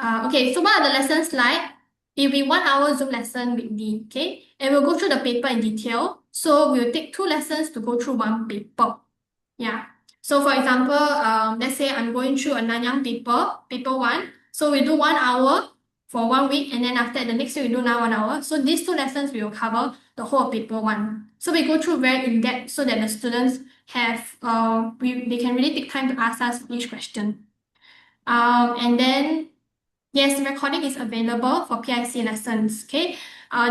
Okay, so what are the lessons like? It will be 1 hour Zoom lesson weekly, okay? And we'll go through the paper in detail. So we'll take 2 lessons to go through one paper. Yeah. So for example, let's say I'm going through a Nanyang paper 1. So we do 1 hour for 1 week, and then after that, the next week we do another 1 hour. So these 2 lessons we will cover the whole of paper 1. So we go through very in depth so that the students have they can really take time to ask us each question. And then yes, recording is available for PIC lessons. Okay,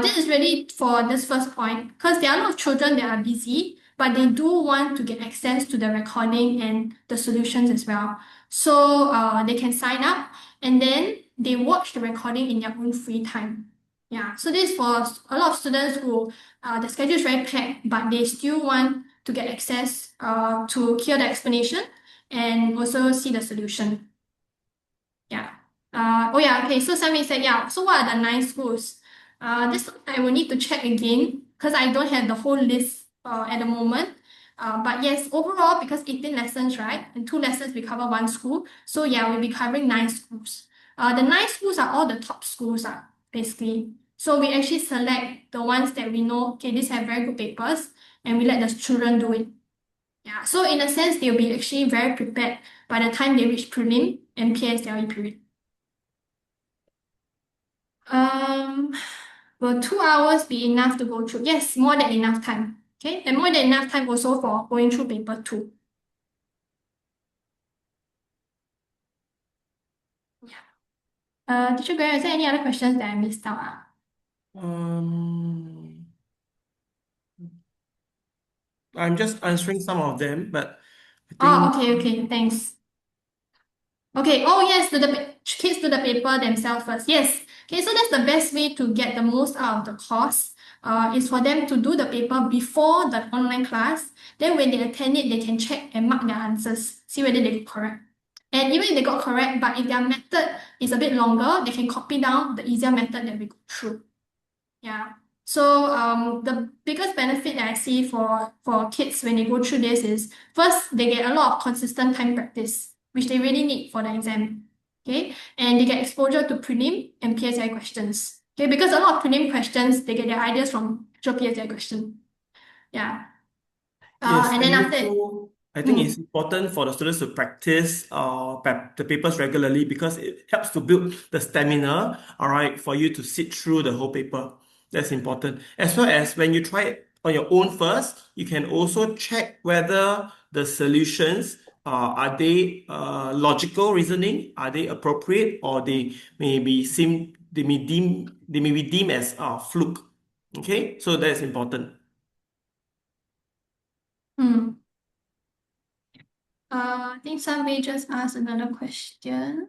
this is really for this first point because there are a lot of children that are busy, but they do want to get access to the recording and the solutions as well. So they can sign up and then they watch the recording in their own free time. Yeah, so this is for a lot of students who the schedule is very packed, but they still want to get access to hear the explanation and also see the solution. Yeah. Oh yeah, okay. So somebody said, yeah. So what are the 9 schools? This I will need to check again because I don't have the whole list at the moment. But yes, overall, because 18 lessons, right? And 2 lessons we cover 1 school. So yeah, we'll be covering 9 schools. The 9 schools are all the top schools, basically. So we actually select the ones that we know, okay, these have very good papers, and we let the children do it. Yeah. So in a sense, they'll be actually very prepared by the time they reach prelim and PSLE period. Um, will 2 hours be enough to go through? Yes, more than enough time. Okay, and more than enough time also for going through paper 2. Yeah. Teacher Graham, is there any other questions that I missed out? I'm just answering some of them, but I Oh, think okay, thanks. Okay, oh yes, kids do the paper themselves first. Yes. Okay, so that's the best way to get the most out of the course. Is for them to do the paper before the online class. Then when they attend it, they can check and mark their answers, see whether they got correct. And even if they got correct, but if their method is a bit longer, they can copy down the easier method that we go through. Yeah. So the biggest benefit that I see for kids when they go through this is first they get a lot of consistent time practice, which they really need for the exam. Okay, and they get exposure to prelim and PSI questions. Okay, because a lot of prelim questions they get their ideas from actual PSI question. Yeah. yes, And then and after also I think it's mm, important for the students to practice the papers regularly because it helps to build the stamina, all right, for you to sit through the whole paper. That's important. As well as when you try it on your own first, you can also check whether the solutions are they logical reasoning, are they appropriate, or they maybe seem they may be deemed as fluke. Okay, so that is important. Hmm. I think somebody just asked another question.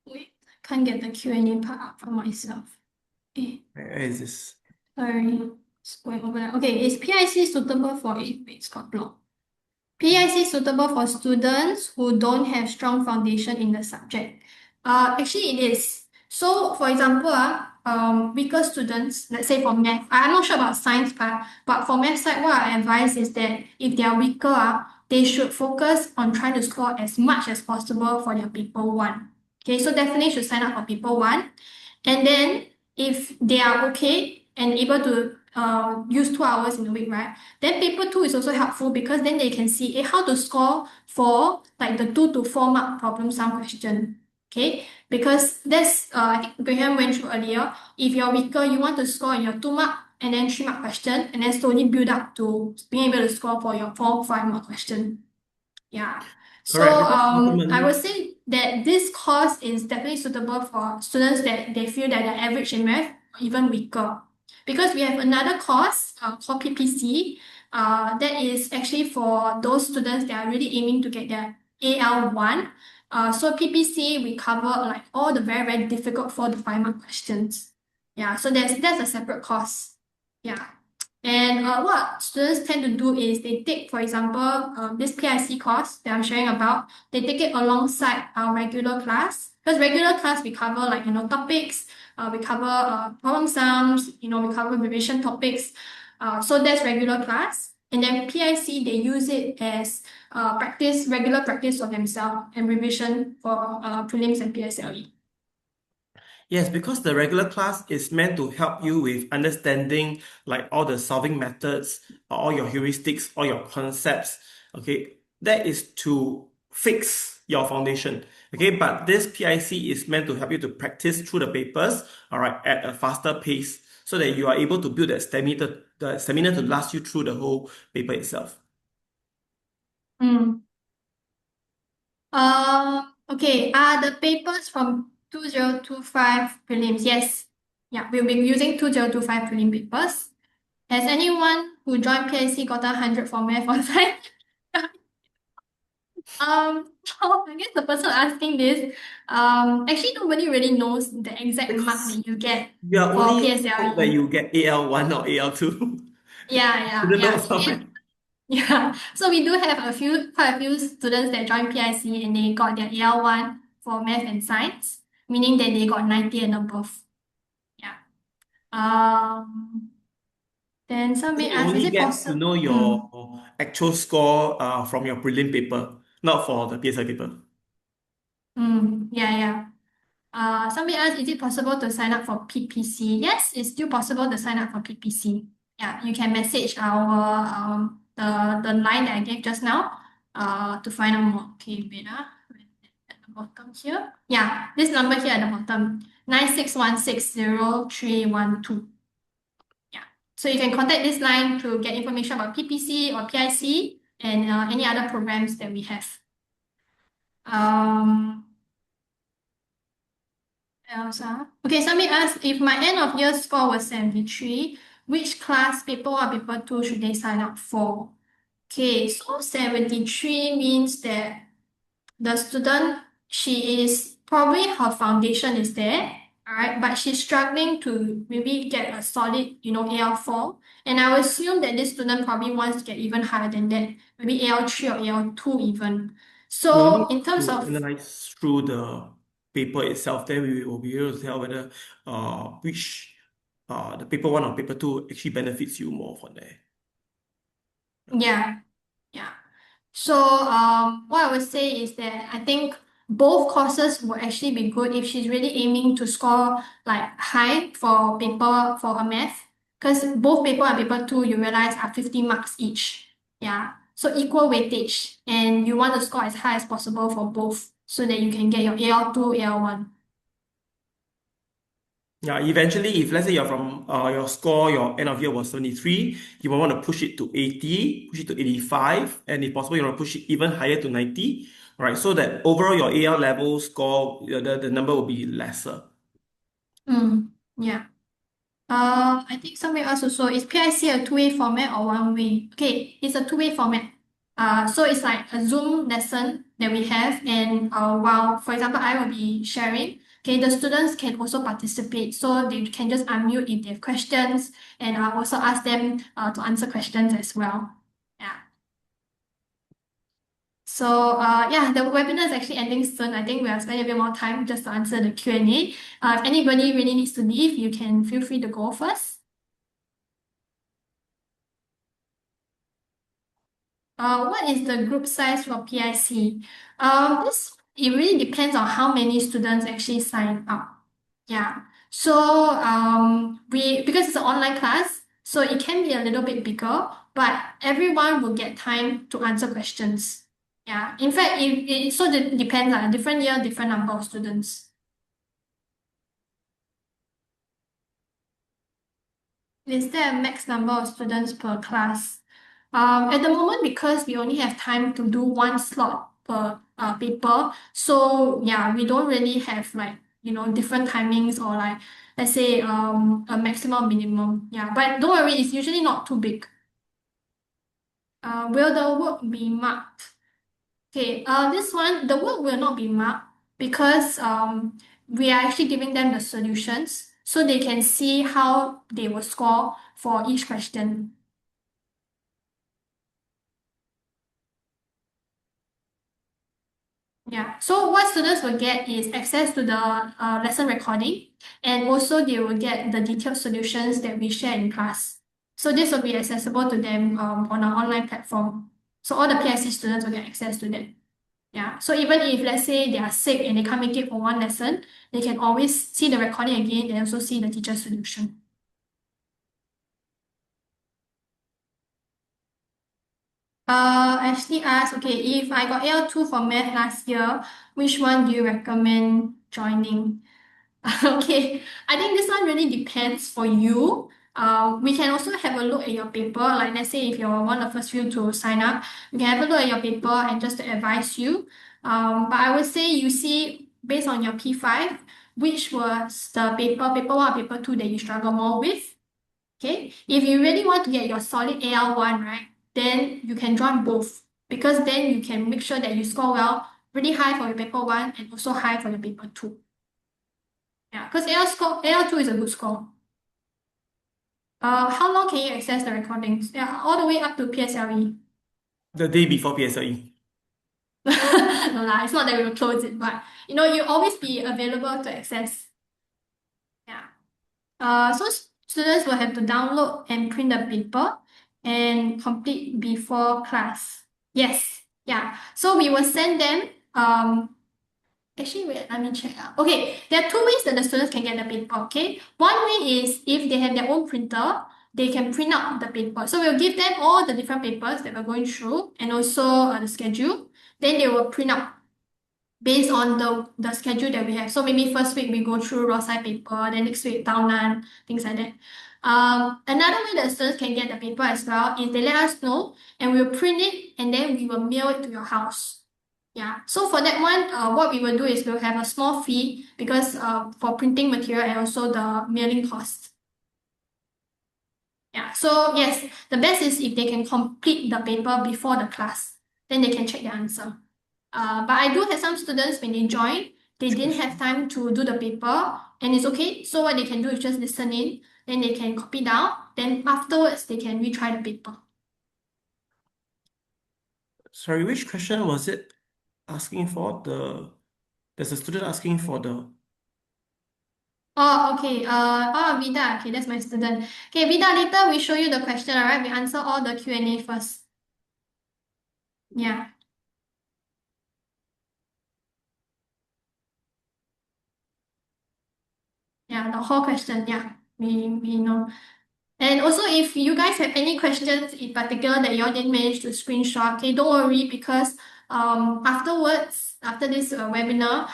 Wait, I can't get the Q&A part up for myself. Eh, Where is this? sorry, it's going over there. Okay, is PIC suitable for it? Wait, it's got blocked. PIC suitable for students who don't have strong foundation in the subject. Actually, it is. So, for example, weaker students, let's say for math, I'm not sure about science part, but for math side, what I advise is that if they are weaker, they should focus on trying to score as much as possible for their paper one. Okay, so definitely should sign up for paper one. And then if they are okay and able to use 2 hours in a week, right? Then paper two is also helpful because then they can see how to score for like the 2 to 4 mark problem sum question. Okay, because that's I think Graham went through earlier. If you're weaker, you want to score in your 2 mark and then 3 mark question, and then slowly build up to being able to score for your 4 5 mark question. Yeah. So Correct, because I would ultimately, say that this course is definitely suitable for students that they feel that they're average in math, or even weaker. Because we have another course called PPC that is actually for those students that are really aiming to get their AL1. So PPC we cover like all the very, very difficult 4 to 5 mark questions. Yeah, so that's a separate course. Yeah. And what students tend to do is they take, for example, this PIC course that I'm sharing about, they take it alongside our regular class. Because regular class, we cover like, topics, we cover problem sums, we cover revision topics. So that's regular class. And then PIC, they use it as regular practice for themselves and revision for prelims and PSLE. yes, because the regular class is meant to help you with understanding like all the solving methods, all your heuristics, all your concepts. Okay, that is to fix your foundation. Okay, but this PIC is meant to help you to practice through the papers, all right, at a faster pace, so that you are able to build that stamina to last you through the whole paper itself. Mm. Okay, are the papers from 2025 prelims? Yes. Yeah, we'll be using 2025 prelim papers. Has anyone who joined PIC gotten 100 for math or science? I guess the person asking this, actually nobody really knows the exact mark Because that you get you are for only hope that PSLE. you get AL1 or AL2. Yeah, yeah, Shouldn't know yeah. somewhere. Yeah, so we do have quite a few students that joined PIC and they got their AL1 for math and science, meaning that they got 90 and above. Yeah. Um, then So somebody you asked, is only it get to possible? know your actual score from your prelim paper, not for the PSI paper. Yeah, yeah. Somebody asked, is it possible to sign up for PPC? Yes, it's still possible to sign up for PPC. Yeah, you can message our the line that I gave just now to find out more. Okay, wait at the bottom here. Yeah, this number here at the bottom, 96160312. Yeah. So you can contact this line to get information about PPC or PIC and any other programs that we have. Um, else? Okay, somebody asked if my end of year score was 73, which class paper one or paper two should they sign up for? Okay, so 73 means that the student, she is probably her foundation is there, all right, but she's struggling to maybe get a solid, AL4. And I would assume that this student probably wants to get even higher than that, maybe AL3 or AL2 even. We'll So need in terms to of analyze through the paper itself, then we will be able to tell whether which the paper one or paper two actually benefits you more from there. yeah, yeah. So, what I would say is that I think both courses will actually be good if she's really aiming to score like high for her math, because both paper and paper two you realize are 50 marks each. Yeah. So equal weightage, and you want to score as high as possible for both so that you can get your AL2, AL1. Yeah, eventually, if let's say you're from your score, your end of year was 73, you might want to push it to 80, push it to 85, and if possible, you want to push it even higher to 90, right? So that overall your AL level score, the number will be lesser. Yeah. I think somewhere else also. Is PIC a two-way format or one-way? Okay, it's a two-way format. So it's like a Zoom lesson that we have, and while, for example, I will be sharing, okay, the students can also participate. So they can just unmute if they have questions, and I'll also ask them to answer questions as well. Yeah. So yeah, the webinar is actually ending soon. I think we are spending a bit more time just to answer the Q&A. If anybody really needs to leave, you can feel free to go first. What is the group size for PIC? This it really depends on how many students actually sign up. Yeah. So we because it's an online class, so it can be a little bit bigger, but everyone will get time to answer questions. Yeah. In fact, it depends on different year, different number of students. Is there a max number of students per class? At the moment, because we only have time to do one slot per paper, so yeah, we don't really have like, different timings or like, let's say, a maximum minimum. Yeah, but don't worry, it's usually not too big. Will the work be marked? Okay, this one, the work will not be marked because we are actually giving them the solutions so they can see how they will score for each question. Yeah, so what students will get is access to the lesson recording, and also they will get the detailed solutions that we share in class. So this will be accessible to them on our online platform. So all the PIC students will get access to that. Yeah, so even if let's say they are sick and they can't make it for one lesson, they can always see the recording again and also see the teacher's solution. Ashley asked, okay, if I got AL2 for math last year, which one do you recommend joining? Okay, I think this one really depends for you. We can also have a look at your paper. Like let's say if you're one of the first few to sign up, we can have a look at your paper and just to advise you. But I would say you see based on your P5, which was the paper one, paper two that you struggle more with. Okay, if you really want to get your solid AL1, right, then you can join both because then you can make sure that you score well, really high for your paper one and also high for your paper two. Yeah, because AL2 is a good score. How long can you access the recordings? Yeah, all the way up to PSLE. The day before PSLE. No lah, it's not that we will close it, but you always be available to access. Yeah. So students will have to download and print the paper and complete before class. Yes. Yeah. So we will send them actually, wait, let me check out. Okay, there are two ways that the students can get the paper, okay? One way is if they have their own printer, they can print out the paper. So we'll give them all the different papers that we're going through and also the schedule. Then they will print out based on the schedule that we have. So maybe first week we go through raw side paper, then next week Taunan, things like that. Another way that students can get the paper as well is they let us know and we'll print it and then we will mail it to your house. Yeah, so for that one, what we will do is we'll have a small fee because for printing material and also the mailing cost. Yeah, so yes, the best is if they can complete the paper before the class, then they can check the answer. But I do have some students when they join, they didn't have time to do the paper, and it's okay. So what they can do is just listen in, then they can copy down, then afterwards they can retry the paper. Sorry, which question was it asking for? There's a student asking for the. Oh, okay. Vida. Okay, that's my student. Okay, Vida, later we show you the question, alright? We answer all the Q&A first. Yeah. Yeah, the whole question. Yeah. We know. And also, if you guys have any questions in particular that you all didn't manage to screenshot, okay, don't worry because afterwards, after this webinar,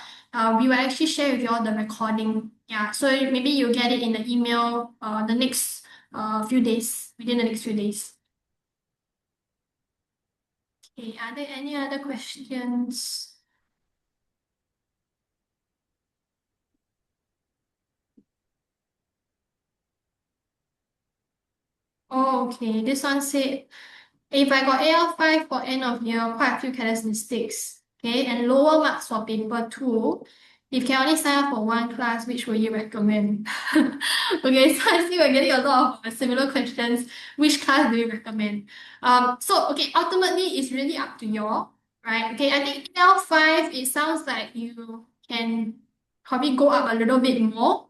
we will actually share with you all the recording. Yeah, so maybe you'll get it in the email the next few days, within the next few days. Okay, are there any other questions? Oh, okay. This one said, if I got AL5 for end of year, quite a few characteristics, okay, and lower marks for paper two, if can only sign up for one class, which will you recommend? Okay, so I see we're getting a lot of similar questions. Which class do you recommend? So okay, ultimately it's really up to you all, right? Okay, I think AL5, it sounds like you can probably go up a little bit more.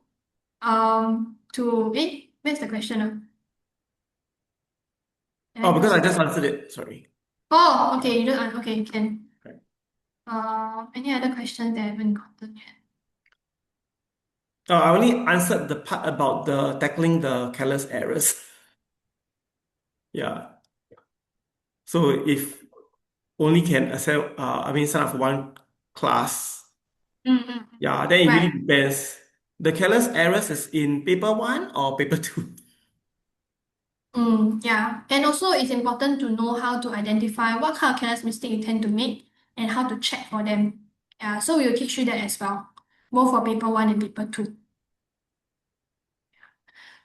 Where's the question? Did Oh, I because just I just answered it. Sorry. Oh, okay, you don't, okay, you can. Okay. Any other questions that I haven't gotten yet? I only answered the part about the tackling the careless errors. Yeah. So if only can accept, sign up for one class. Mm-hmm. Yeah, then it really Right. depends. The careless errors is in paper one or paper two? Yeah. And also it's important to know how to identify what kind of careless mistake you tend to make and how to check for them. Yeah, so we will teach you that as well, both for paper one and paper two.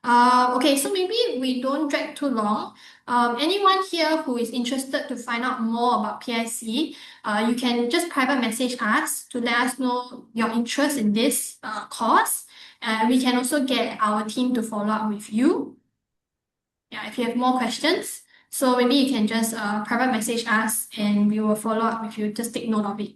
Okay, so maybe we don't drag too long. Anyone here who is interested to find out more about PSC, you can just private message us to let us know your interest in this course. We can also get our team to follow up with you. Yeah, if you have more questions. So maybe you can just private message us and we will follow up with you. Just take note of it.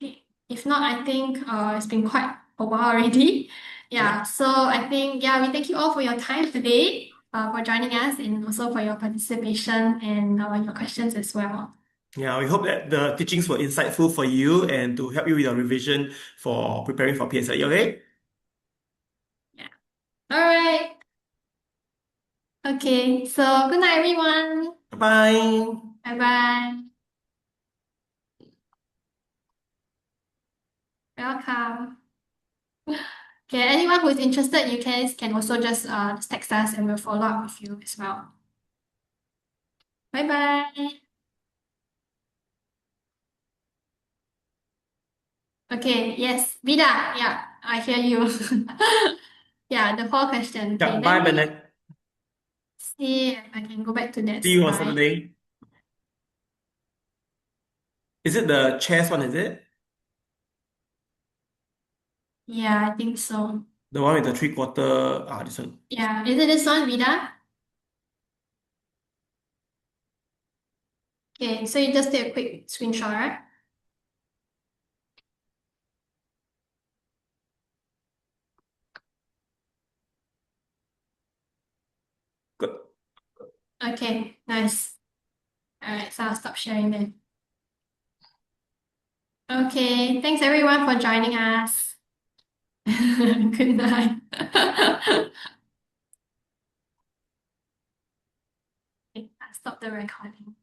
Okay. If not, I think it's been quite a while already. Yeah. Yeah, so I think, yeah, we thank you all for your time today, for joining us, and also for your participation and your questions as well. Yeah, we hope that the teachings were insightful for you and to help you with your revision for preparing for PSLE, okay? Yeah. All right. Okay, so good night, everyone. Bye-bye. Bye bye. Welcome. Okay, anyone who is interested, you can also just text us and we'll follow up with you as well. Bye bye. Okay, yes, Vida, yeah, I hear you. Yeah, the fourth question. Okay, Yeah, let bye, me Bennett. see if I can go back to that See you on slide. Saturday. Is it the chess one, is it? Yeah, I think so. The one with the three-quarter, this one. Yeah, is it this one, Vida? Okay, so you just take a quick screenshot, right? Good. Okay, nice. All right, so I'll stop sharing then. Okay, thanks everyone for joining us. Good night. Okay, I'll stop the recording.